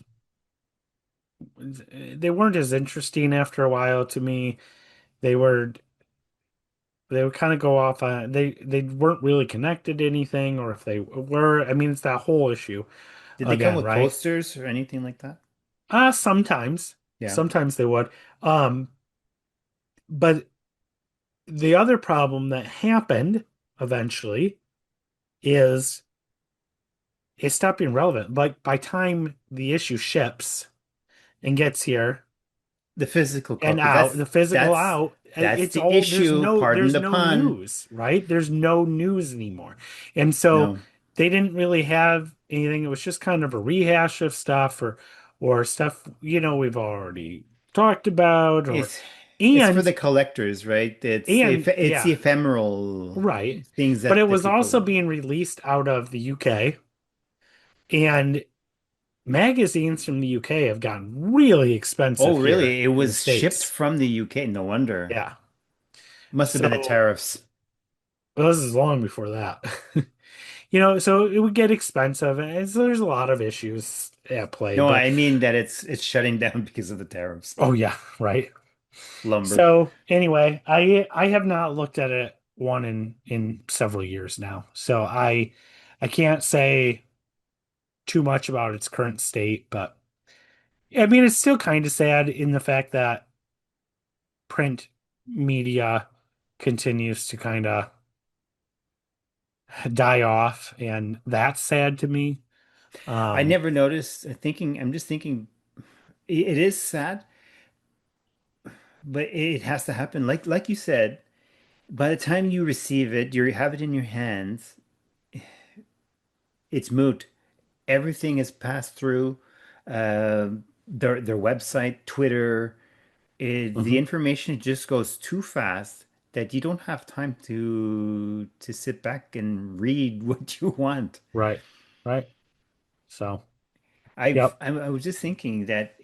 they weren't as interesting after a while to me. They were they would kind of go off on they weren't really connected to anything, or if they were, I mean, it's that whole issue did they come again, with right? posters or anything like that? Sometimes. Yeah, Sometimes they would. But the other problem that happened eventually is it stopped being relevant. Like by time the issue ships and gets here the physical and copy. out, the physical That's out, that's it's the all issue. Pardon there's the no pun. news, right? There's no news anymore. And so No, they didn't really have anything. It was just kind of a rehash of stuff or stuff, we've already talked about or it's it's for and the collectors, right? It's the yeah, ephemeral right. things But it that was people also want. being released out of the UK, and magazines from the UK have gotten really Oh, expensive here really? It in the was shipped States. from the UK. No wonder. Yeah. Must have been the So tariffs. well, this is long before that. So it would get expensive, and so there's a lot of issues at play. No, But I mean that it's shutting down because of the tariffs. oh yeah, right. Lumber. So anyway, I have not looked at it one in several years now. So I can't say too much about its current state, but I mean it's still kind of sad in the fact that print media continues to kind of die off, and that's sad to me. I Um, never noticed. I'm just thinking, it is sad, but it has to happen. Like you said, by the time you receive it, you have it in your hands. It's moot. Everything is passed through their website, Twitter. The mhm, information just goes too fast that you don't have time to sit back and read what you want. right, right. So, yep. I was just thinking that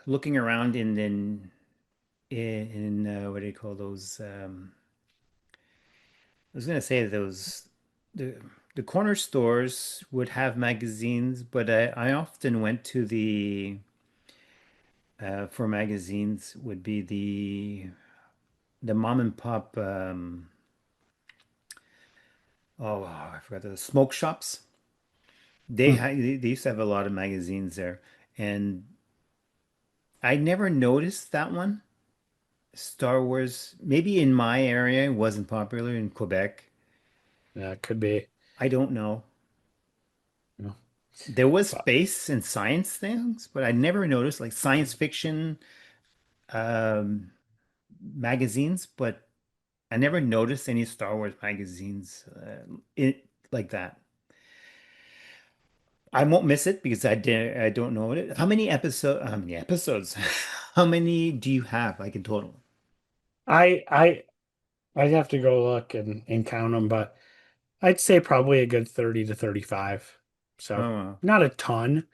looking around in what do you call those? I was gonna say those the the corner stores would have magazines, but I often went to the for magazines would be the mom and pop I forgot the smoke shops. Hmm. They used to have a lot of magazines there, and I never noticed that one. Star Wars, maybe in my area, it wasn't popular in Quebec. Yeah, it could be. I don't know. You know, There was but space and science things, but I never noticed like science fiction um, magazines, but I never noticed any Star Wars magazines like that. I won't miss it because I don't know it. How many episodes? How many do you have like in total? I I I'd have to go look and count them, but I'd say probably a good 30 to 35. So, Oh, not a ton.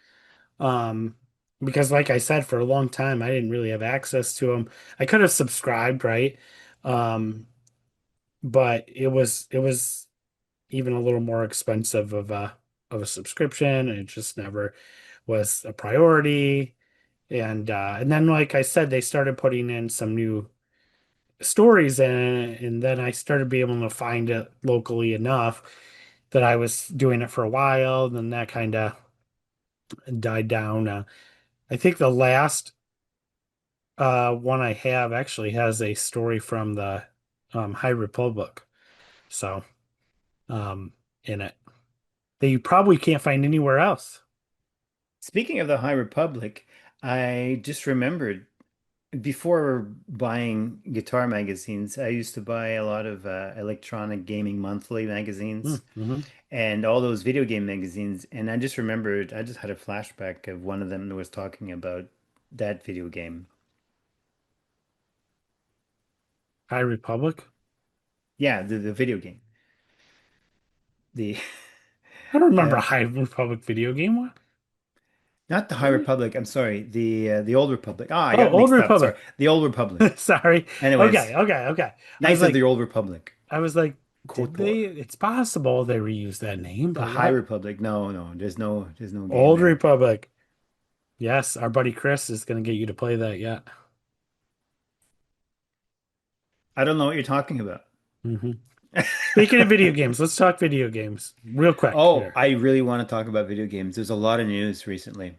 Um, because like I said, for a long time I didn't really have access to them. I could have subscribed, right? Um, but it was even a little more expensive of a subscription, and it just never was a priority. And then like I said, they started putting in some new stories in it, and then I started being able to find it locally enough that I was doing it for a while, and then that kind of died down. I think the last one I have actually has a story from the High Republic, so in it that you probably can't find anywhere else. Speaking of the High Republic, I just remembered before buying guitar magazines, I used to buy a lot of electronic gaming monthly magazines Mm-hmm. and all those video game magazines. And I just remembered, I just had a flashback of one of them that was talking about that video game. High Republic? Yeah, the video game. The I don't remember uh, a High Republic video game one. not the High Really? Republic. I'm sorry, the Old Republic. Ah, I Oh, got Old mixed up. Sorry, Republic. the Old Republic. Sorry. Okay, Anyways, okay, okay. I was Knights of the like, Old Republic. I was like, did KOTOR. they? It's possible they reused that name, The but High what? Republic. No, no, there's no game Old there. Republic. Yes, our buddy Chris is going to get you to play that yet. I don't know what you're talking about. Hmm. Speaking of video games, let's talk video games real quick Oh, here. I really want to talk about video games. There's a lot of news recently.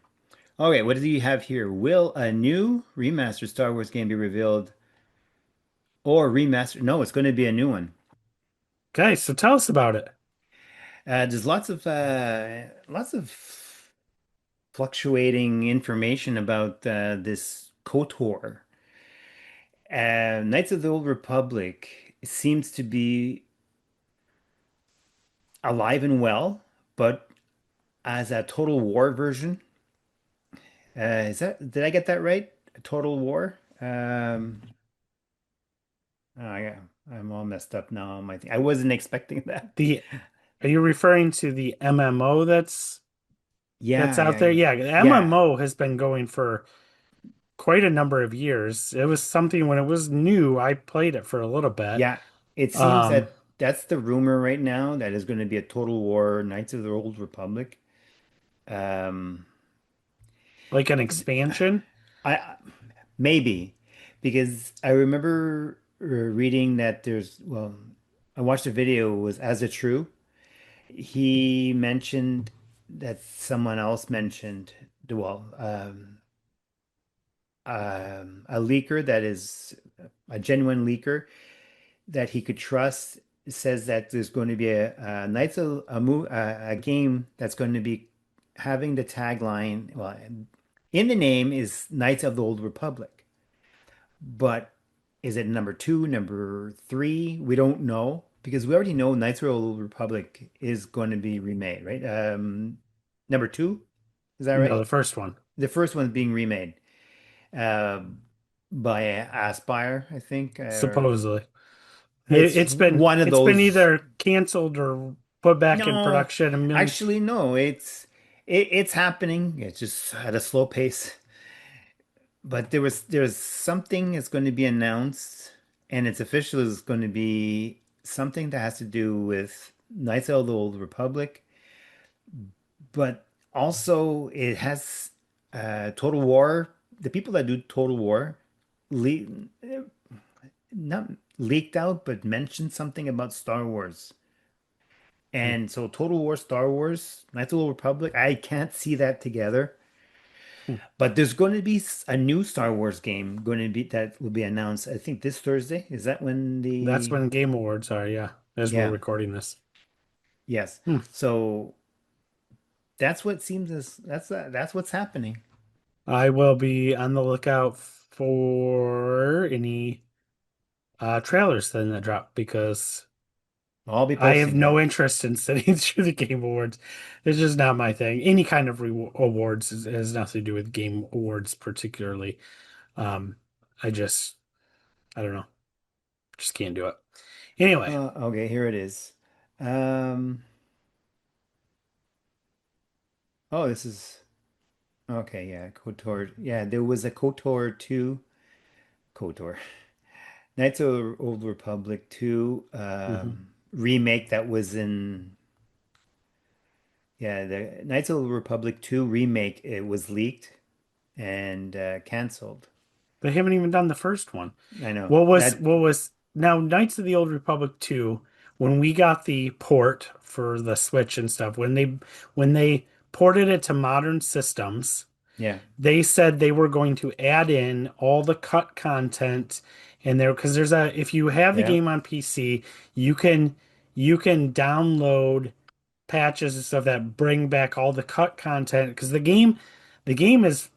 Okay, what do you have here? Will a new remastered Star Wars game be revealed or remastered? No, it's going to be a new one. Okay, so tell us about it. There's lots of fluctuating information about this KOTOR. Knights of the Old Republic seems to be alive and well, but as a Total War version. Is that did I get that right? Total War. Oh, yeah, I'm all messed up now on my thing. I wasn't expecting that. The Are you referring to the MMO that's Yeah, out yeah, there? yeah, Yeah, the yeah, MMO has been going for quite a number of years. It was something when it was new, I played it for a little bit. yeah. It seems Um, that that's the rumor right now that is going to be a Total War Knights of the Old Republic. Um, like an expansion. I maybe because I remember reading that there's well, I watched a video was As It True. He mentioned that someone else mentioned well, a leaker that is a genuine leaker that he could trust says that there's going to be a Knights of a game that's going to be having the tagline, well, in the name is Knights of the Old Republic, but is it number two, number three? We don't know because we already know Knights of the Old Republic is going to be remade, right? Number two, is that No, right? the first one, The first one's being remade uh, by Aspire, I think. supposedly. It's It's been one of it's been those. either canceled or put back in No, production a million. actually, no. It's happening. It's just at a slow pace. But there's something that's going to be announced, and it's official. Is going to be something that has to do with Knights of the Old Republic, but also it has Total War. The people that do Total War le not leaked out, but mentioned something about Star Wars. And so Total War, Star Wars, Knights of the Old Republic, I can't see that together. But there's going to be a new Star Wars game going to be that will be announced, I think this Thursday. Is that when That's the when Game Awards are, yeah, as we're yeah, recording this. yes. Hmm. So that's what seems as that's what's happening. I will be on the lookout for any trailers then that drop because I'll be I have posting no that. interest in sitting through the Game Awards. It's just not my thing. Any kind of awards has nothing to do with Game Awards particularly. Um, I just, I don't know, just can't do it. Anyway, Okay, here it is. Um, oh, this is okay, yeah, KOTOR. Yeah, there was a KOTOR 2, KOTOR. Knights of the Old Republic 2 mhm. remake that was in yeah, the Knights of the Republic 2 remake it was leaked and canceled. They haven't even done the first one. I know that. What was now Knights of the Old Republic 2, when we got the port for the Switch and stuff, when they ported it to modern systems, Yeah, they said they were going to add in all the cut content in there because there's a if you have the yeah, game on PC, you can download patches and stuff that bring back all the cut content because the game is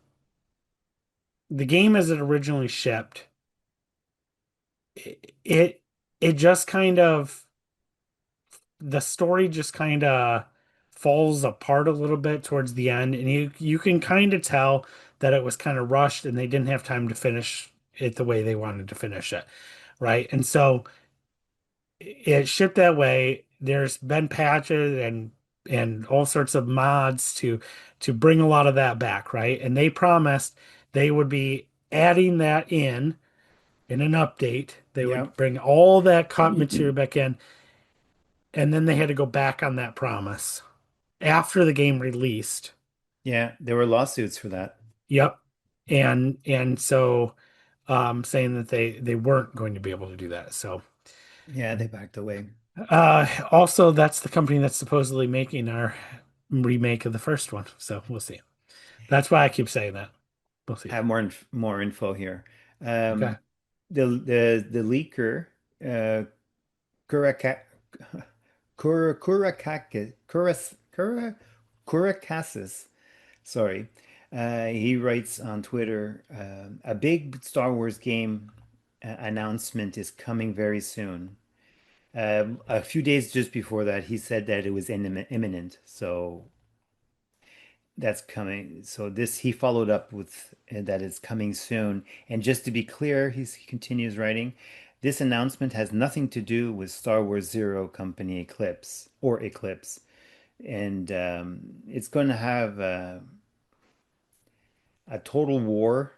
the game as it originally shipped, it it just kind of the story just kind of falls apart a little bit towards the end, and you can kind of tell that it was kind of rushed and they didn't have time to finish it the way they wanted to finish it, right? And so it shipped that way. There's been patches and all sorts of mods to bring a lot of that back, right? And they promised they would be adding that in an update. They yeah, would bring all that cut material back in, and then they had to go back on that promise after the game released. yeah. There were lawsuits for that. Yep. And so saying that they weren't going to be able to do that. So Yeah, they backed away. also that's the company that's supposedly making our remake of the first one. So we'll see. That's why I keep saying that. We'll see. Have more info here. Okay. The leaker, Kuraka, Kurakasis, sorry. He writes on Twitter, a big Star Wars game announcement is coming very soon. A few days just before that, he said that it was imminent. So that's coming. So this he followed up with that it's coming soon. And just to be clear, he continues writing, this announcement has nothing to do with Star Wars Zero Company Eclipse, and it's going to have a total war.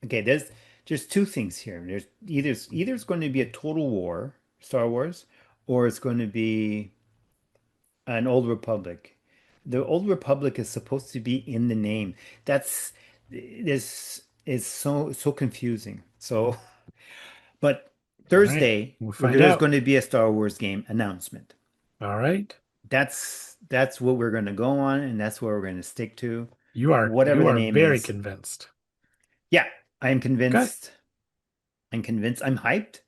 Okay, there's two things here. There's either it's going to be a total war, Star Wars, or it's going to be an Old Republic. The Old Republic is supposed to be in the name. That's this is so confusing. So, but All right. Thursday, We'll find there's out. going to be a Star Wars game announcement. All right. That's what we're going to go on, and that's what we're going to stick to, You are whatever you the are name very is. convinced. Yeah, I am Okay. convinced. I'm convinced. I'm hyped.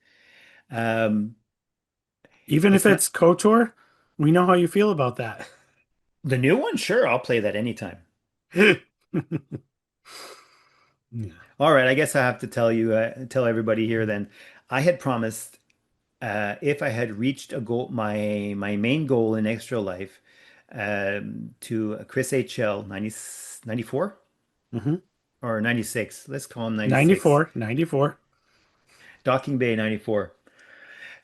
Um, Even if it's not it's KOTOR, we know how you feel about that. the new one. Sure, I'll play that anytime. Yeah. All right, I guess I have to tell everybody here then. I had promised if I had reached a goal, my main goal in Extra Life, to Chris HL 94 hmm or 96. Let's call him 96. 94, 94. Docking Bay 94.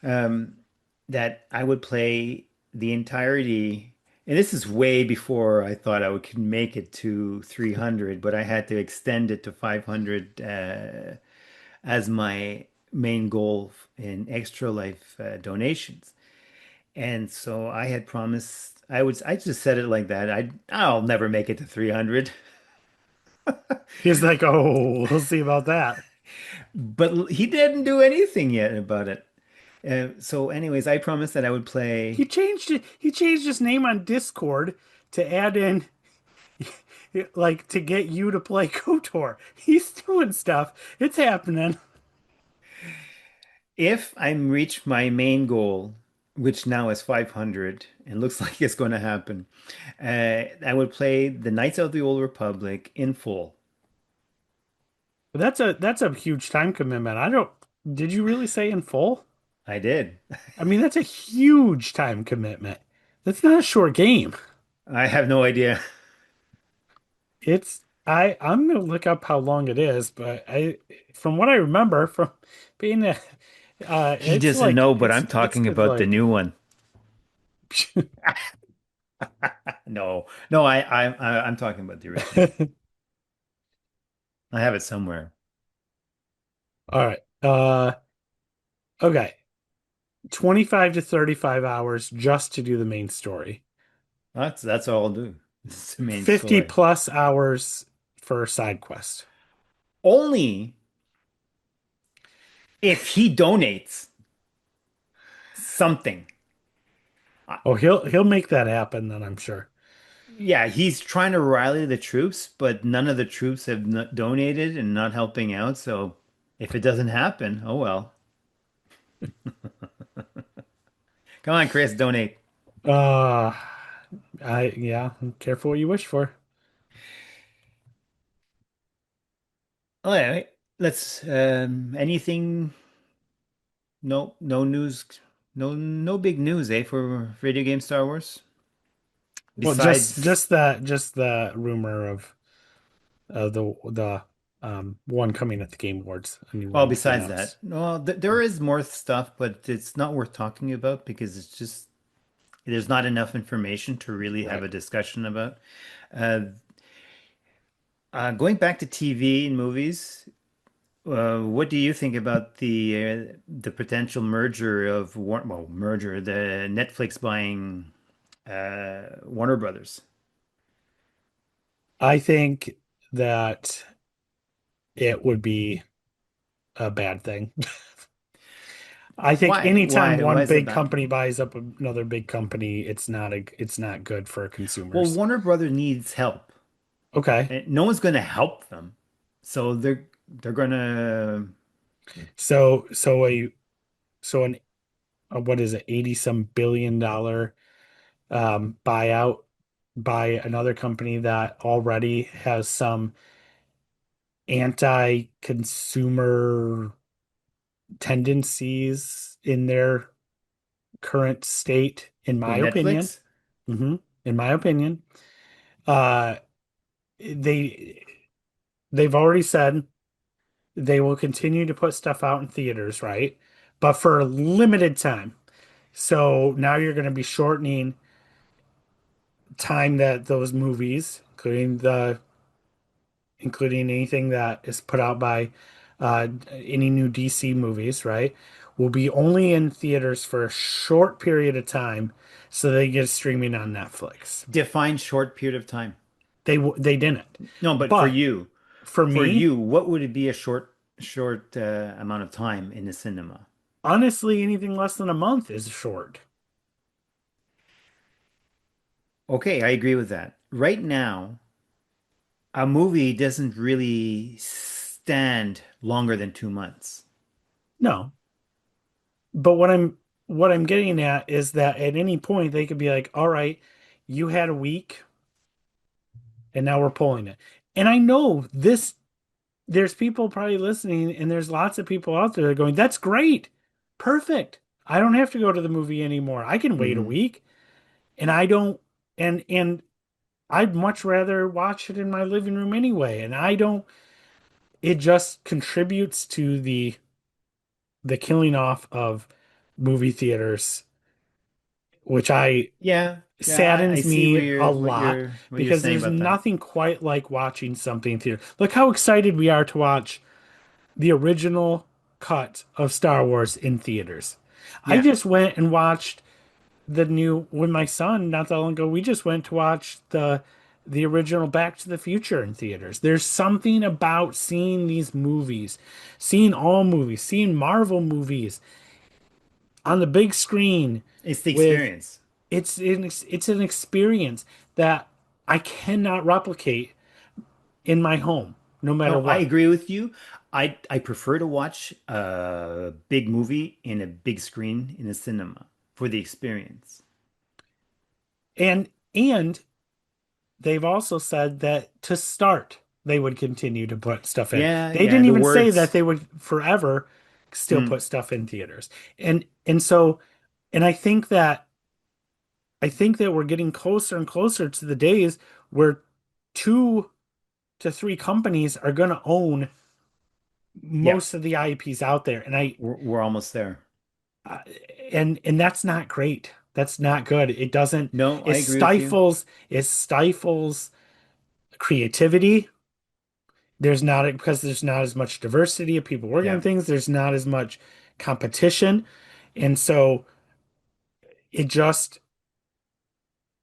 Um, that I would play the entirety, and this is way before I thought could make it to 300, but I had to extend it to 500 as my main goal in Extra Life donations. And so I had promised I just said it like that. I'll never make it to 300. He's like, oh, we'll see about that. But he didn't do anything yet about it. So anyways, I promised that I would play. He changed it. He changed his name on Discord to add in, like, to get you to play KOTOR. He's doing stuff. It's happening. If I reach my main goal, which now is 500 and looks like it's going to happen, I would play the Knights of the Old Republic in full. But that's a huge time commitment. I don't. Did you really say in full? I did. I mean, that's a huge time commitment. That's not a short game. I have no idea. I'm gonna look up how long it is, but from what I remember from being He doesn't know, but I'm it's talking good about the like new one. No, no, I'm talking about the original. I have it somewhere. all right. Okay. 25 to 35 hours just to do the main story. That's all I'll do. It's the main 50 story. plus hours for side quest. only if he donates something. Uh, Oh, he'll make that happen then, I'm sure. yeah, he's trying to rally the troops, but none of the troops have donated and not helping out. So if it doesn't happen, oh well. Come on, Chris, donate. Uh, yeah, careful what you wish for. All right, let's anything. No, no news. No big news, eh, for video game Star Wars. Well, Besides, just that rumor of the one coming at the Game Awards, a new well, one to be besides announced. that, well, th there is more stuff, but it's not worth talking about because it's just there's not enough information to really have Right. a discussion about. Uh, going back to TV and movies, what do you think about the potential merger of merger, the Netflix buying Warner Brothers? I think that it would be a bad thing. I think Why? anytime Why one is it big bad? company buys up another big company, it's not good for Well, consumers. Warner Brothers needs help, Okay. and no one's going to help them, so they're gonna. So an what is it, 80 some billion-dollar buyout by another company that already has some anti-consumer tendencies in their current state, in Who, my opinion. Netflix? hmm In my opinion, uh, they they've already said they will continue to put stuff out in theaters, right? But for a limited time. So now you're going to be shortening time that those movies, including anything that is put out by any new DC movies, right, will be only in theaters for a short period of time, so they get streaming on Netflix. Define short period of time. They didn't, No, but but for for me, you, what would it be a short amount of time in the cinema? honestly, anything less than a month is short. Okay, I agree with that. Right now, a movie doesn't really stand longer than 2 months. No, but what I'm getting at is that at any point they could be like, all right, you had a week and now we're pulling it. And I know this, there's people probably listening, and there's lots of people out there that are going, that's great. Perfect. I don't have to go to the movie anymore. I can wait a Hmm. week. And I don't and I'd much rather watch it in my living room anyway. And I don't, it just contributes to the killing off of movie theaters, which I Yeah, yeah, I saddens see me a what lot you're because saying there's about that. nothing quite like watching something in theater. Look how excited we are to watch the original cut of Star Wars in theaters. I Yeah, just went and watched the new with my son not that long ago. We just went to watch the original Back to the Future in theaters. There's something about seeing these movies, seeing all movies, seeing Marvel movies on the big screen it's the with experience. it's an experience that I cannot replicate in my home, no matter No, I what. agree with you. I prefer to watch a big movie in a big screen in a cinema for the experience. And they've also said that to start, they would continue to put stuff in. Yeah, They yeah, didn't the even say that words. they would forever still Mm, put stuff in theaters. And so and I think that we're getting closer and closer to the days where 2 to 3 companies are going to own yeah, most of the IPs out there. we're almost there. Uh, and that's not great. That's not good. It doesn't No, I agree with you. it stifles creativity. There's not as much diversity of people working on Yeah. things. There's not as much competition. And so it just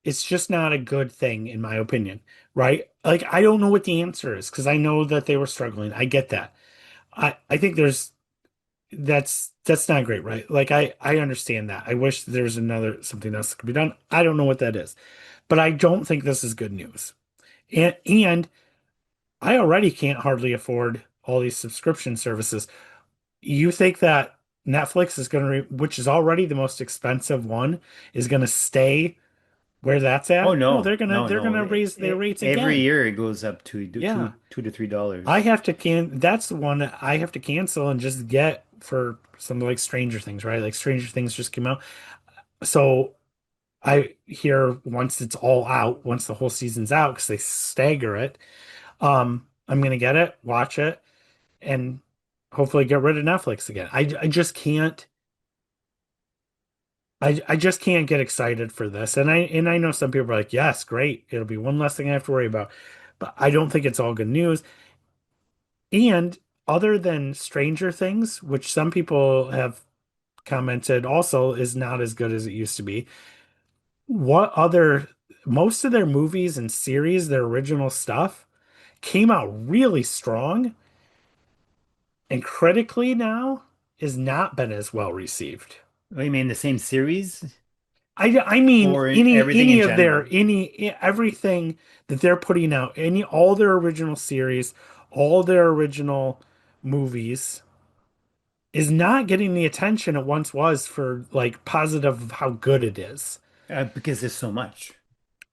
it's just not a good thing in my opinion. right? Like I don't know what the answer is because I know that they were struggling. I get that. I think there's that's not great, right? Like I understand that. I wish there's another something else that could be done. I don't know what that is, but I don't think this is good news. And I already can't hardly afford all these subscription services. You think that Netflix is going to, which is already the most expensive one, is going to stay where that's Oh at? No, no, no, they're no. gonna raise their rates Every again. year it goes up to Yeah. I $2 to $3. have to that's the one that I have to cancel and just get for some like Stranger Things, right? Like Stranger Things just came out. So I hear once it's all out, once the whole season's out, because they stagger it, I'm gonna get it, watch it, and hopefully get rid of Netflix again. I just can't I just can't get excited for this. And I know some people are like, yes, great. It'll be one less thing I have to worry about. But I don't think it's all good news. And other than Stranger Things, which some people have commented also is not as good as it used to be, what other most of their movies and series, their original stuff, came out really strong and critically now is not been as well received. What do you mean the same series I mean or in everything in any of their general? everything that they're putting out, any all their original series, all their original movies is not getting the attention it once was for like positive of how good it is. Because there's so much.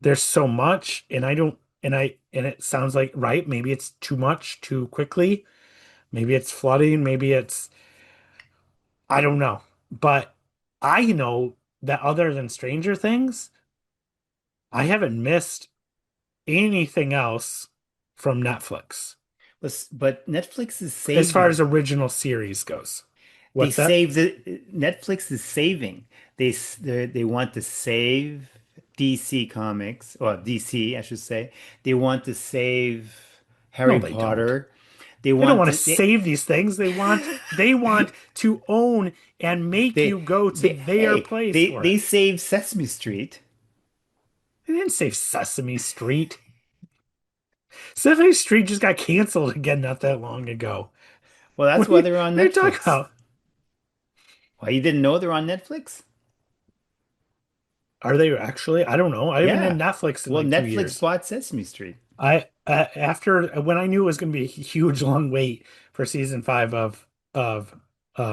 There's so much, and I don't, and it sounds like right. Maybe it's too much too quickly. Maybe it's flooding. Maybe it's I don't know. But I know that other than Stranger Things, I haven't missed anything else from Netflix But Netflix is as far as saving. original series goes. They What's that? save the Netflix is saving. They want to save DC Comics or DC, I should say. They want to save No, Harry they don't. Potter. They They don't want want to to save these things. They want to own and make you go to their place for they it. save Sesame Street. They didn't save Sesame Street. Sesame Street just got canceled again not that long ago. Well, that's What why they're on are you talking Netflix. about? Why you didn't know they're on Netflix? Are they actually? I don't know. I haven't had Yeah. Netflix in Well, like two Netflix years. bought Sesame Street. I after when I knew it was going to be a huge long wait for season five of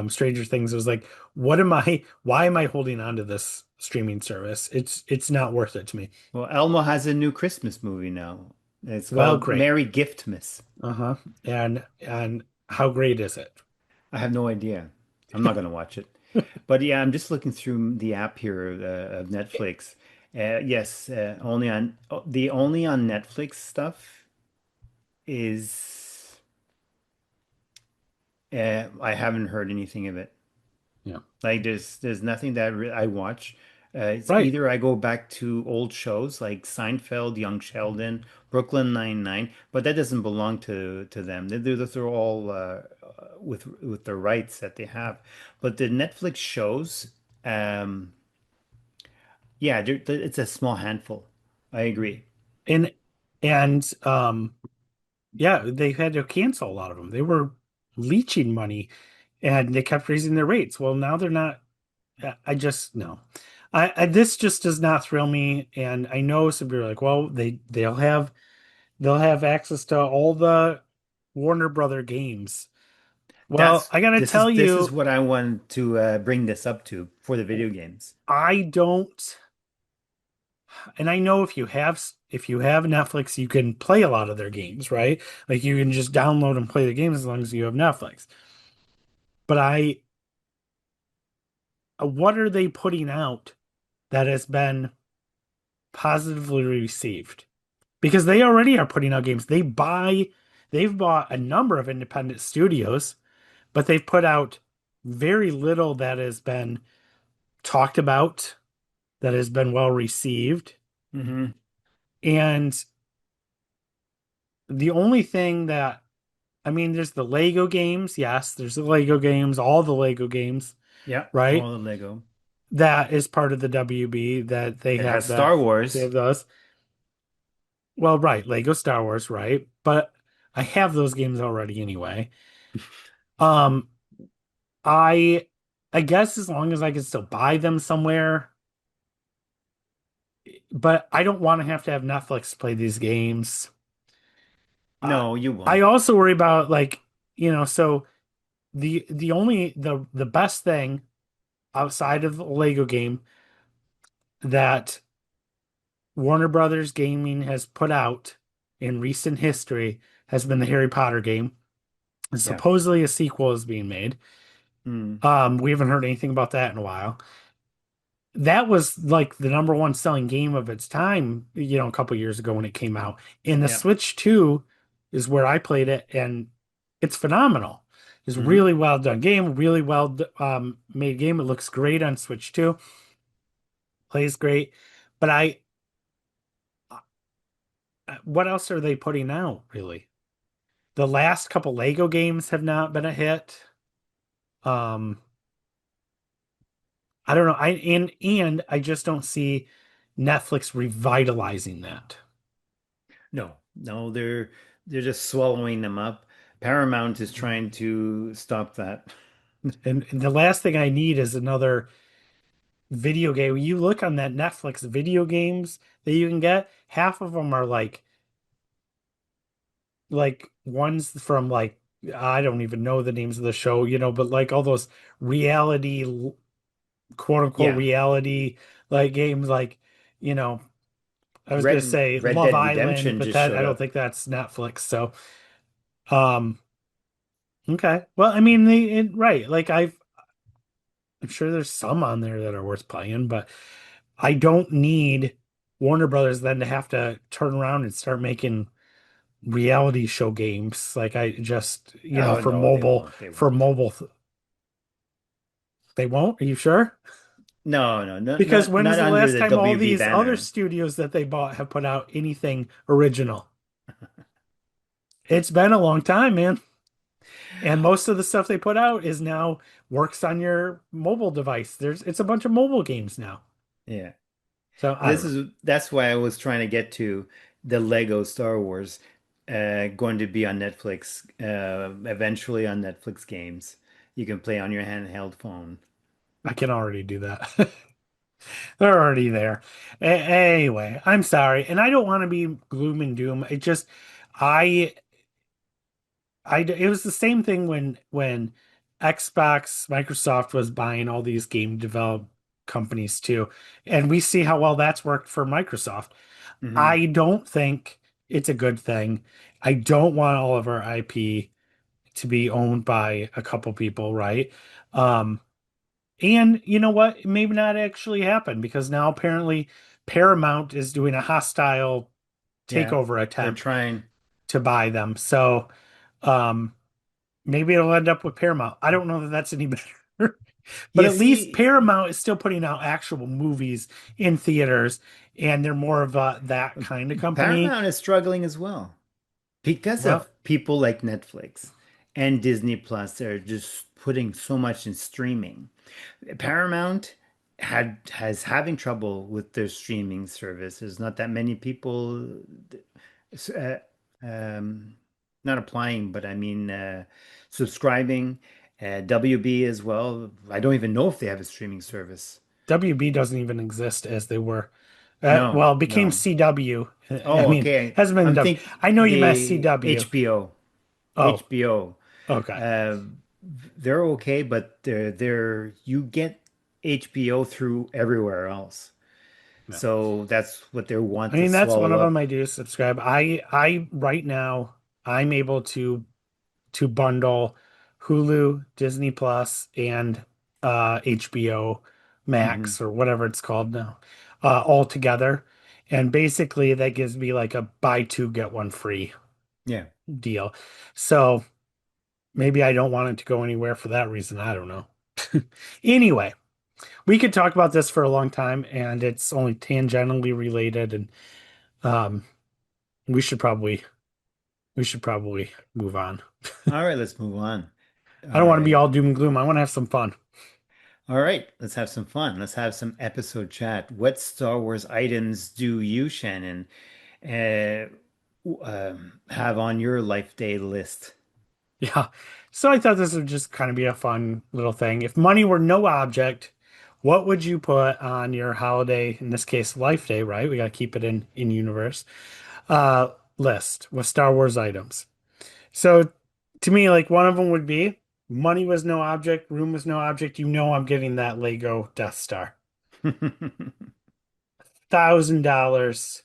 Stranger Things, it was like, what am I? Why am I holding on to this streaming service? It's not worth it to me. Well, Elmo has a new Christmas movie now. It's Well, called great. Merry Giftmas. Uh-huh. And how great is it? I have no idea. I'm not going to watch it. But yeah, I'm just looking through the app here of Netflix. Yes, only on Netflix stuff is I haven't heard anything of it. Yeah. Like there's nothing that I watch. It's Right. either I go back to old shows like Seinfeld, Young Sheldon, Brooklyn Nine-Nine, but that doesn't belong to them. Those are all with the rights that they have. But the Netflix shows, um, yeah, it's a small handful. I agree. And and yeah, they had to cancel a lot of them. They were leeching money and they kept raising their rates. Well, now they're not. I just no. I this just does not thrill me. And I know some people are like, well, they'll have access to all the Warner Brother games. Well, That's I gotta tell this is you, what I want to bring this up to for the video games. I don't. And I know if you have Netflix, you can play a lot of their games, right? Like you can just download and play the games as long as you have Netflix. But what are they putting out that has been positively received? Because they already are putting out games. They've bought a number of independent studios, but they've put out very little that has been talked about, that has been well received. Hmm. And the only thing that I mean, there's the Lego games. Yes, there's the Lego games, all the Lego games, Yeah, right? all the Lego. That is part of the WB that they It have has Star they Wars. have those. Well, right, Lego Star Wars, right? But I have those games already anyway. Um, I I guess as long as I can still buy them somewhere, but I don't want to have Netflix to play these games. Uh, No, you I won't. also worry about like, so the best thing outside of the Lego game that Warner Brothers Gaming has put out in recent history has been the Harry Potter game. And Yeah. supposedly a sequel is being made. Mm, We haven't heard anything about that in a while. That was like the number one selling game of its time, a couple years ago when it came out. And the yeah. Switch 2 is where I played it, and it's phenomenal. It's Hmm. really well done game, really well made game. It looks great on Switch 2, plays great. But what else are they putting out, really? The last couple Lego games have not been a hit. Um, I don't know. And I just don't see Netflix revitalizing that. No, no, they're just swallowing them up. Paramount is trying to stop that. And the last thing I need is another video game. When you look on that Netflix video games that you can get, half of them are like ones from like I don't even know the names of the show, but like all those reality, quote unquote Yeah. reality like games like, you know, I was gonna say Red Love Dead Island, Redemption but just that showed I don't up. think that's Netflix. So, um, okay. Well, I mean, right. Like I'm sure there's some on there that are worth playing, but I don't need Warner Brothers then to have to turn around and start making reality show games. Like I just, Oh for no, they mobile, won't. They for won't. mobile, they won't. Are you sure? No, no, no, Because when is not the under last the time all WB these other banner. studios that they bought have put out anything original? It's been a long time, man. And most of the stuff they put out is now works on your mobile device. It's a bunch of mobile games now. Yeah. So I don't know. That's why I was trying to get to the Lego Star Wars going to be on Netflix eventually on Netflix games. You can play on your handheld phone. I can already do that. They're already there. Anyway, I'm sorry, and I don't want to be gloom and doom. I, it was the same thing when Xbox, Microsoft was buying all these game develop companies too, and we see how well that's worked for Microsoft. Hmm. I don't think it's a good thing. I don't want all of our IP to be owned by a couple people, right? Um, And you know what? It may not actually happen because now apparently Paramount is doing a hostile Yeah, takeover they're attempt trying. to buy them. So um, maybe it'll end up with Paramount. I don't know that that's any better. But You at least see, Paramount is still putting out actual movies in theaters, and they're more of that kind of company. Paramount is struggling as well because Well, of people like Netflix and Disney Plus. They're just putting so much in streaming. Paramount has having trouble with their streaming service. There's not that many people uh, um, not applying, but I mean subscribing. WB as well. I don't even know if they have a streaming service. WB doesn't even exist as they were. No, Well, it became no. CW. I Oh, mean, okay. hasn't been I'm W. think I know you meant the CW. HBO. Oh, HBO. okay. Uh, they're okay, but they're you get HBO through everywhere else. No. So that's what they I want to mean, that's one swallow of them up. I do subscribe. I right now I'm able to bundle Hulu, Disney Plus, and HBO Hmm. Max or whatever it's called now, all together. And basically that gives me like a buy two, get one free Yeah. deal. So maybe I don't want it to go anywhere for that reason. I don't know. Anyway, we could talk about this for a long time and it's only tangentially related and um we should probably move on. All right, let's move on. I All don't want to be right. all doom and gloom. I want to have some fun. All right, let's have some fun. Let's have some episode chat. What Star Wars items do you, Shannon, uh, have on your life day list? Yeah. So I thought this would just kind of be a fun little thing. If money were no object, what would you put on your holiday, in this case, Life Day, right? We got to keep it in universe, uh, list with Star Wars items. So to me, like one of them would be money was no object, room was no object. You know I'm getting that Lego Death Star. $1,000.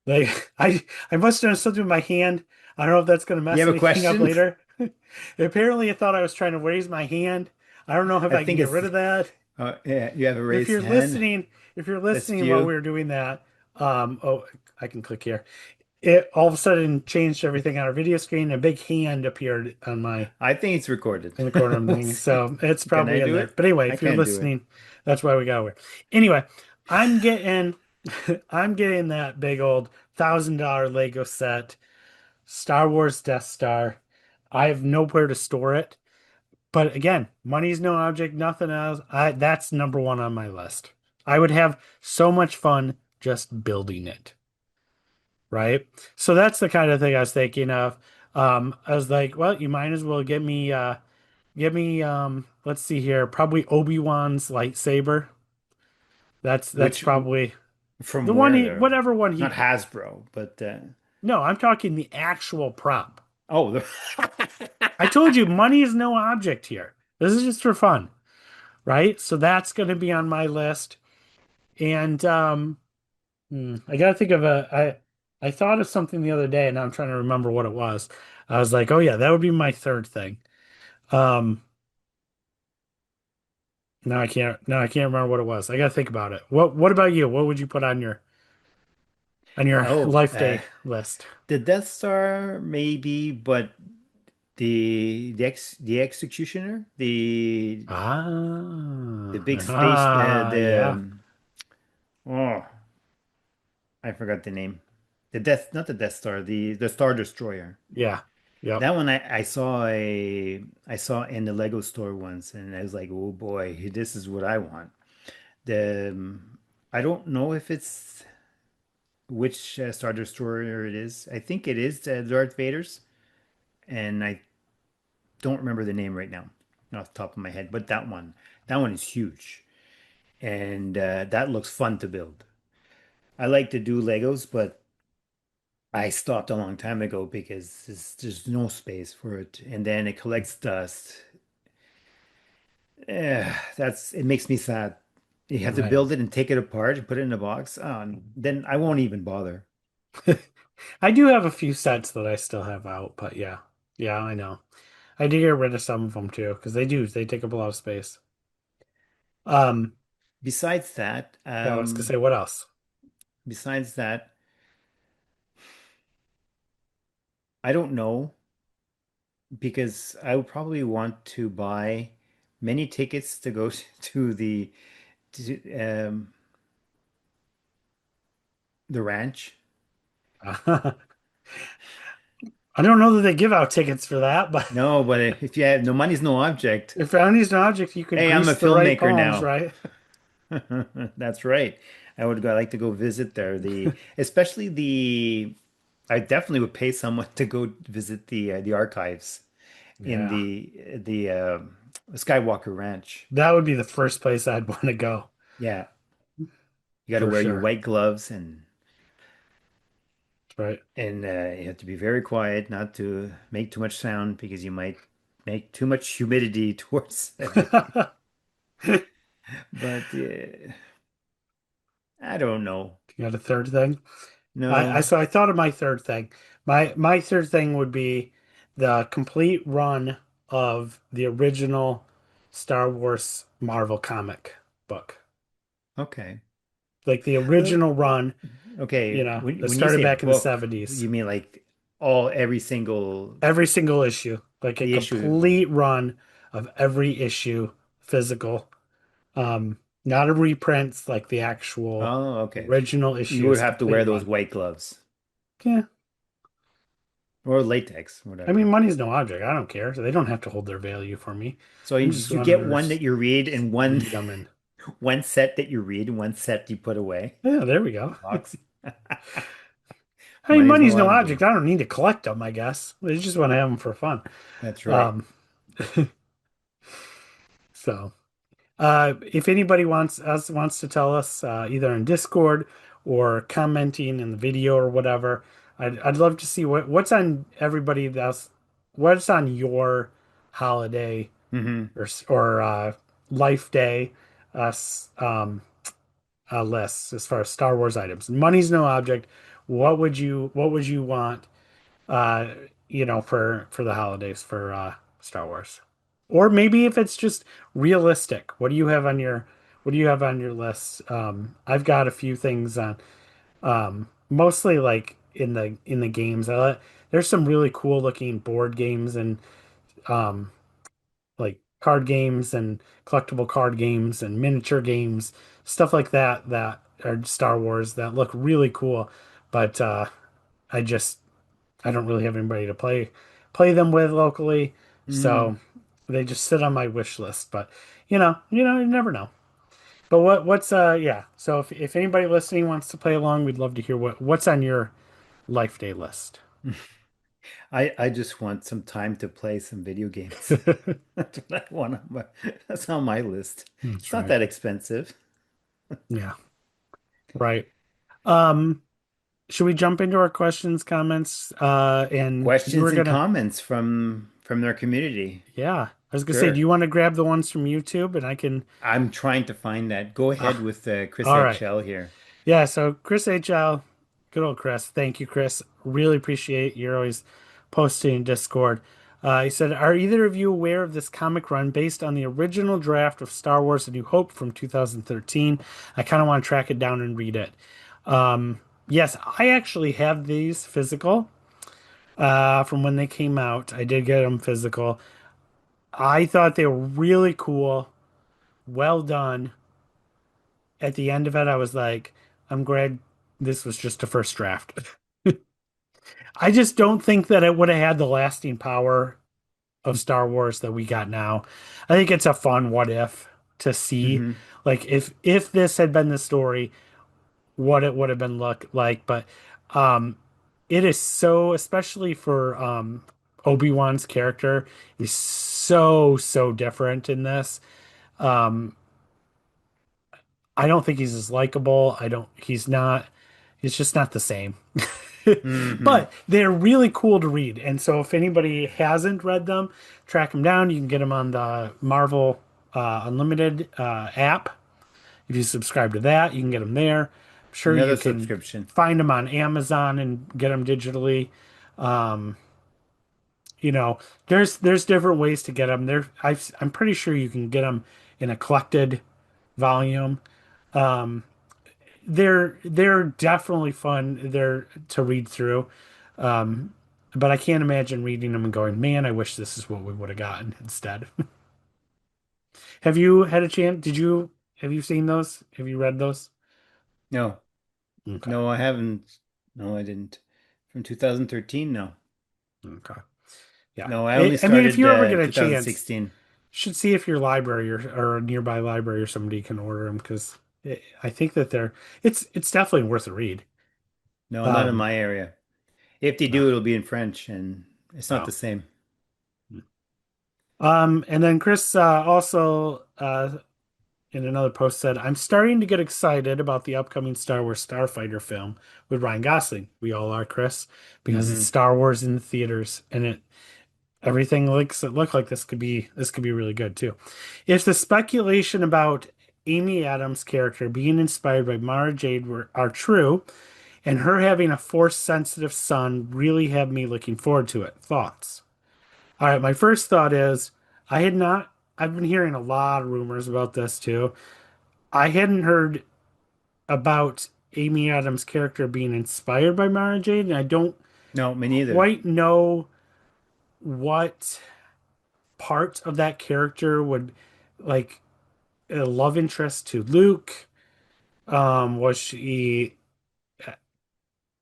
Like I must have done something with my hand. I don't know if that's gonna You mess have a anything up question? later. Apparently, I thought I was trying to raise my hand. I don't know if I I can think get it's rid of that. yeah, you have a If raised you're hand. listening, if you're That's listening while we you. were doing that, oh, I can click here. It all of a sudden changed everything on our video screen. A big hand appeared on my I think it's recorded. in the corner of the We'll thing. see. So it's Can I probably in do there. it? But anyway, I if you're can't do it. listening, that's why we got it. Anyway, I'm getting I'm getting that big old $1,000 Lego set, Star Wars Death Star. I have nowhere to store it. But again, money's no object, nothing else. That's number one on my list. I would have so much fun just building it, right? So that's the kind of thing I was thinking of. I was like, well, you might as well give me let's see here, probably Obi-Wan's lightsaber. That's Which probably from the one where he though? whatever one he Not Hasbro, but no, I'm talking the actual prop. oh, I told you money is no object here. This is just for fun, right? So that's going to be on my list. And I gotta think of I thought of something the other day and now I'm trying to remember what it was. I was like, oh yeah, that would be my third thing. Um now I can't remember what it was. I gotta think about it. What about you? What would you put on your oh, life day list? the Death Star maybe, but the executioner, the big space, the Yeah, oh, I forgot the name. The Death, not the Death Star, the Star Destroyer. yeah, yep. That one I saw in the Lego store once, and I was like, oh boy, this is what I want. The I don't know if it's which Star Destroyer it is. I think it is Darth Vader's, and I don't remember the name right now off the top of my head. But that one is huge, and that looks fun to build. I like to do Legos, but I stopped a long time ago because there's no space for it, and then it collects dust. That's it makes me sad. You have to I know. build it and take it apart and put it in a box. Then I won't even bother. I do have a few sets that I still have out, but yeah. Yeah, I know. I did get rid of some of them too, because they take up a lot of space. Um, Besides that, yeah, I was gonna say what else? besides that, I don't know because I would probably want to buy many tickets to go to to the ranch. I don't know that they give out tickets for that, but No, but if you have no money's no object. if brownie's an object, you could Hey, I'm a grease the right filmmaker palms, now. right? That's right. Like to go visit there. Especially I definitely would pay someone to go visit the archives in Yeah. the Skywalker Ranch. That would be the first place I'd want to go, Yeah, you got to for wear your sure. white gloves Right. and you have to be very quiet, not to make too much sound because you might make too much humidity towards everything. You But I don't know. got a third thing? I No. so I thought of my third thing. My third thing would be the complete run of the original Star Wars Marvel comic book. Okay. Like the Well, original run, okay. that When you started say back in the book, 70s. you mean like all every single Every single issue, like a the issue? complete run of every issue, physical. Not a reprints, like the actual Oh, okay. original You would issues, have to wear complete those run. white gloves Yeah. or latex, I mean, whatever. money's no object. I don't care. So they don't have to hold their value for me. So I'm just you going get to one that you read and one read them and one set that you read and one set you put away yeah, there we go. box. I mean, Money's no money's no object. object. I don't need to collect them, I guess. I just want to have them for fun. That's right. Um, so. If anybody wants to tell us either in Discord or commenting in the video or whatever, I'd love to see what's on everybody else, what's on your holiday Hmm. or life day us lists as far as Star Wars items. Money's no object. What would you want uh, for the holidays for Star Wars. Or maybe if it's just realistic, what do you have on your list? I've got a few things on mostly like in the games. There's some really cool looking board games and um like card games and collectible card games and miniature games, stuff like that are Star Wars that look really cool. But I just I don't really have anybody to play them with locally, Mm. so they just sit on my wish list. But you never know. But what's yeah. So if anybody listening wants to play along, we'd love to hear what's on your life day list. I just want some time to play some video games. That's what I want that's on my list. That's It's not right. that expensive. Yeah, right. Um, should we jump into our questions, comments? And you Questions were and gonna, comments from their community. yeah, I was gonna say, do Sure. you want to grab the ones from YouTube and I can, I'm trying to find that. Go ahead ah, with Chris all right. HL here. Yeah, so Chris HL, good old Chris. Thank you, Chris. Really appreciate you're always posting in Discord. He said, are either of you aware of this comic run based on the original draft of Star Wars A New Hope from 2013? I kind of want to track it down and read it. Yes, I actually have these physical from when they came out. I did get them physical. I thought they were really cool. Well done. At the end of it, I was like, I'm glad this was just a first draft. I just don't think that it would have had the lasting power of Star Wars that we got now. I think it's a fun what if to see. Hmm. Like if this had been the story, what it would have been look like. But um it is so, especially for Obi-Wan's character, is so different in this. Um I don't think he's as likable. I don't he's not It's just not the same. Hmm. But they're really cool to read. And so if anybody hasn't read them, track them down. You can get them on the Marvel Unlimited app. If you subscribe to that, you can get them there. I'm sure Another you can subscription. find them on Amazon and get them digitally. Um, you know, there's different ways to get them. I'm pretty sure you can get them in a collected volume. Um, they're definitely fun. They're to read through. Um, but I can't imagine reading them and going, man, I wish this is what we would have gotten instead. Have you had a chance? Have you seen those? Have you read those? No, Okay. no, I haven't. No, I didn't. From 2013, no. Okay. Yeah. No, I only I mean, if started you ever get a chance, 2016. should see if your library or a nearby library or somebody can order them because I think that it's definitely worth a read. No, not in Um, my area. If they uh, do, it'll be in French, and it's not oh. the same. And then Chris also in another post said, I'm starting to get excited about the upcoming Star Wars Starfighter film with Ryan Gosling. We all are, Chris, because it's Hmm. Star Wars in the theaters and everything looks it look like this could be really good too. If the speculation about Amy Adams' character being inspired by Mara Jade are true, and her having a force sensitive son really have me looking forward to it. Thoughts? All right, my first thought is I had not I've been hearing a lot of rumors about this too. I hadn't heard about Amy Adams' character being inspired by Mara Jade, and I don't No, me neither. quite know what part of that character would like a love interest to Luke. Was she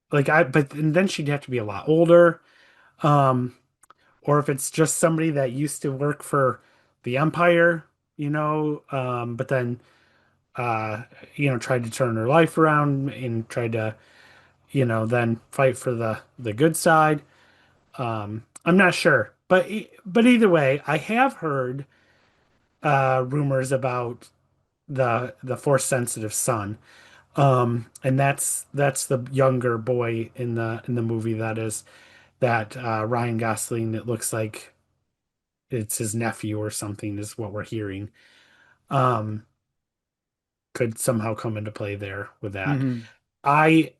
but then she'd have to be a lot older. Um, or if it's just somebody that used to work for the Empire, but then uh, tried to turn her life around and tried to then fight for the good side. I'm not sure, but either way, I have heard rumors about the force sensitive son. And that's the younger boy in the movie that Ryan Gosling. It looks like it's his nephew or something is what we're hearing. Um, could somehow come into play there with that. Hmm. I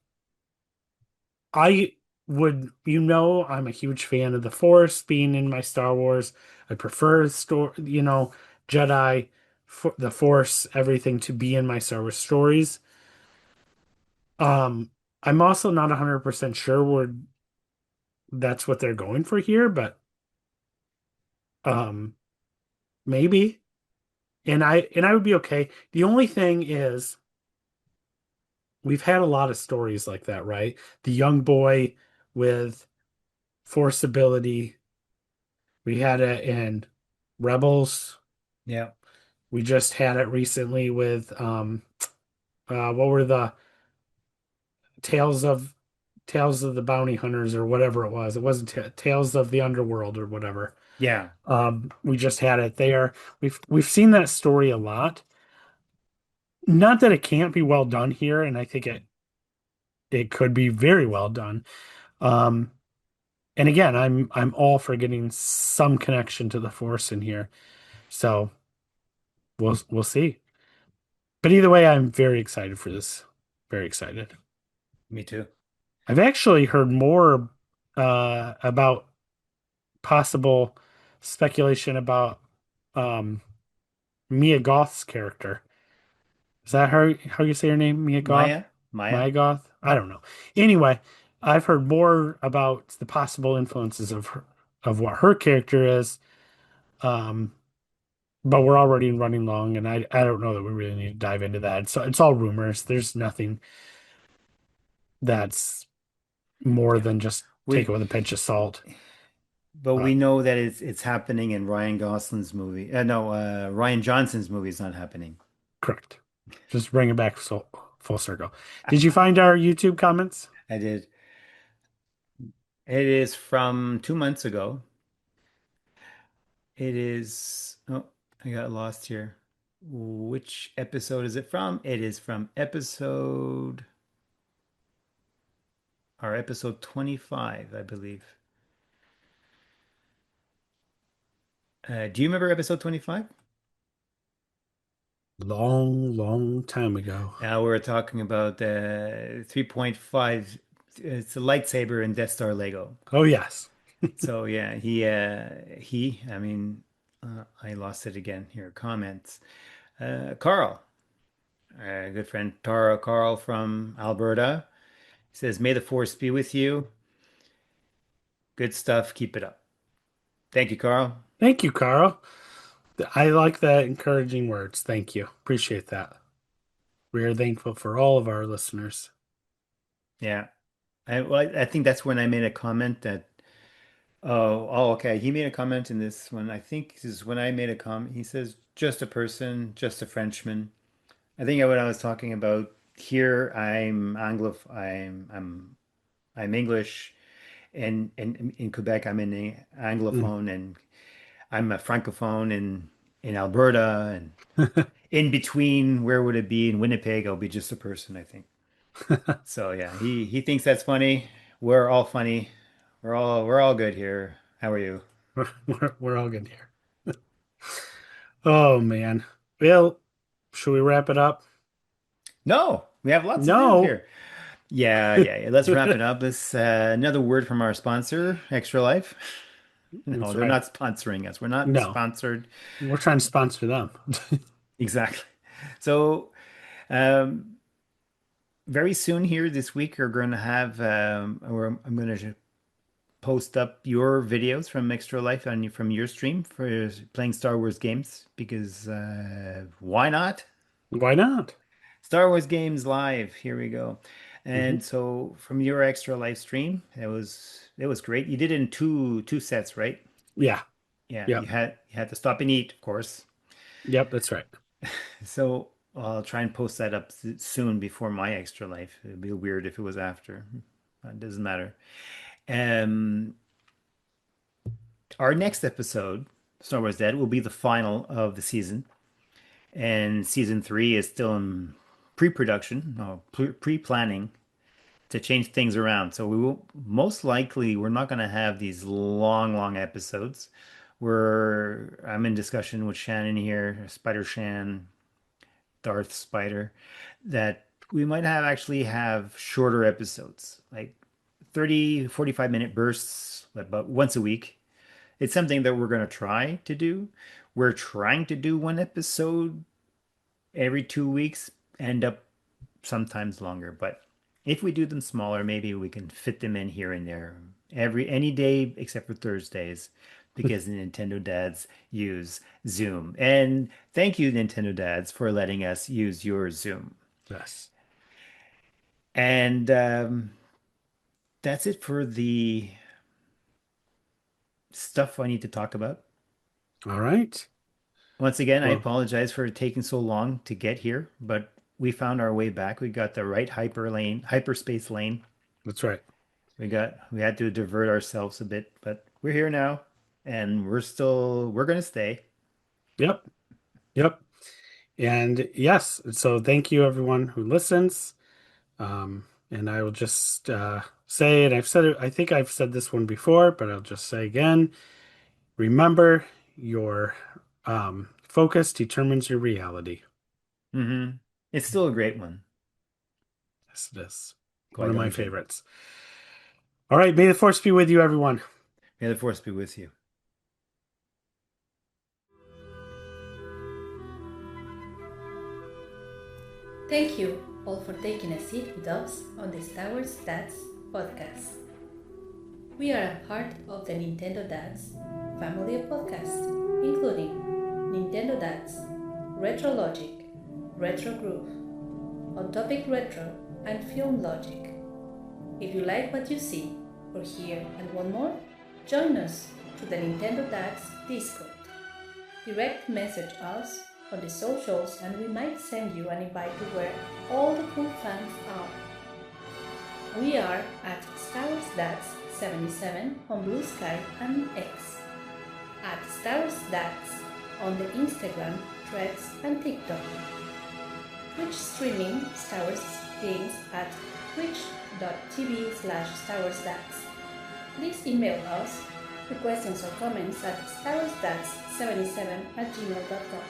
I would, I'm a huge fan of the Force being in my Star Wars. I prefer Jedi, for the Force, everything to be in my Star Wars stories. Um, I'm also not 100% sure where that's what they're going for here, but um, maybe. And I would be okay. The only thing is we've had a lot of stories like that, right? The young boy with Force ability. We had it in Rebels. Yeah. We just had it recently with what were the Tales of Tales of the Bounty Hunters or whatever it was. It wasn't Tales of the Underworld or whatever. Yeah. We just had it there. We've seen that story a lot. Not that it can't be well done here, and I think it could be very well done. Um, and again, I'm all for getting some connection to the Force in here. So we'll see. But either way, I'm very excited for this. Very excited. Me too. I've actually heard more about possible speculation about um, Mia Goth's character. Is that how you say her name? Mia Goth? Maya. Maya. Maya Goth? I don't know. Anyway, I've heard more about the possible influences of what her character is. Um, but we're already running long, and I don't know that we really need to dive into that. So it's all rumors. There's nothing that's more Yeah. than just take it We with a pinch of salt. but we But know that it's happening in Ryan Gosling's movie. No, Ryan Johnson's movie is not happening. correct. Just bring it back full circle. Did you find our YouTube comments? I did. It is from 2 months ago. It is, oh, I got lost here. Which episode is it from? It is from episode 25, I believe. Do you remember episode 25? Long, long time ago. We're talking about 3.5. It's a lightsaber in Death Star Lego. Oh yes. So yeah, I mean, I lost it again here. Comments. Carl, good friend Tara Carl from Alberta says, "May the force be with you. Good stuff. Keep it up." Thank you, Carl. Thank you, Carl. I like the encouraging words. Thank you. Appreciate that. We are thankful for all of our listeners. Yeah, I think that's when I made a comment that, oh, okay. He made a comment in this one. I think this is when I made a comment. He says, "Just a person, just a Frenchman." I think what I was talking about here, I'm English, and in Quebec I'm an Mm. Anglophone, and I'm a Francophone in Alberta, and in between, where would it be in Winnipeg? I'll be just a person, I think. So yeah, he thinks that's funny. We're all funny. We're all good here. How are you? We're all good here. Oh man. Well, should we wrap it up? No, we have lots to do No. here. Yeah. Let's wrap it up. This another word from our sponsor, Extra Life. No, That's they're right. not sponsoring us. We're not No. sponsored. We're trying to sponsor them. Exactly. So, um, very soon here this week, we're going to have, or I'm going to post up your videos from Extra Life from your stream for playing Star Wars games because why not? Why not? Star Wars games live. Here we go. Hmm. And so from your Extra Life stream, it was great. You did it in two sets, right? Yeah. Yeah, Yep. you had to stop and eat, of course. Yep, that's right. So I'll try and post that up soon before my extra life. It'd be weird if it was after. It doesn't matter. Um, our next episode, Star Wars Dead, will be the final of the season, and season three is still in pre-production, no, pre-planning to change things around. So we will most likely we're not going to have these long episodes. I'm in discussion with Shannon here, Spidershan, Darth Spider, that we might actually have shorter episodes, like 30, 45-minute bursts, about once a week. It's something that we're going to try to do. We're trying to do one episode every 2 weeks, end up sometimes longer, but if we do them smaller, maybe we can fit them in here and there any day except for Thursdays because the Nintendo dads use Zoom. And thank you, Nintendo dads, for letting us use your Zoom. Yes. And that's it for the stuff I need to talk about. All right. Once again, I Well, apologize for taking so long to get here, but we found our way back. We got the right hyperspace lane. that's right. We had to divert ourselves a bit, but we're here now and we're gonna stay. Yep. Yep. And yes, so thank you everyone who listens. And I will just say, and I've said it, I think I've said this one before, but I'll just say again, remember your focus determines your reality. It's still a great one. Yes, it is. One of my Qui-Gon Jinn. favorites. All right, may the force be with you, everyone. May the force be with you. Thank you all for taking a seat with us on the Star Wars Dads podcast. We are a part of the Nintendo Dads family of podcasts, including Nintendo Dads, Retro Logic, Retro Groove, On Topic Retro, and Film Logic. If you like what you see or hear and want more, join us through the Nintendo Dads Discord. Direct message us on the socials and we might send you an invite to where all the cool fans are. We are at Star Wars Dads 77 on Blue Sky and X, at Star Wars Dads on the Instagram, Threads and TikTok. Twitch streaming Star Wars games at twitch.tv/Star Wars Dads. Please email us with questions or comments at starwarsdads77@gmail.com.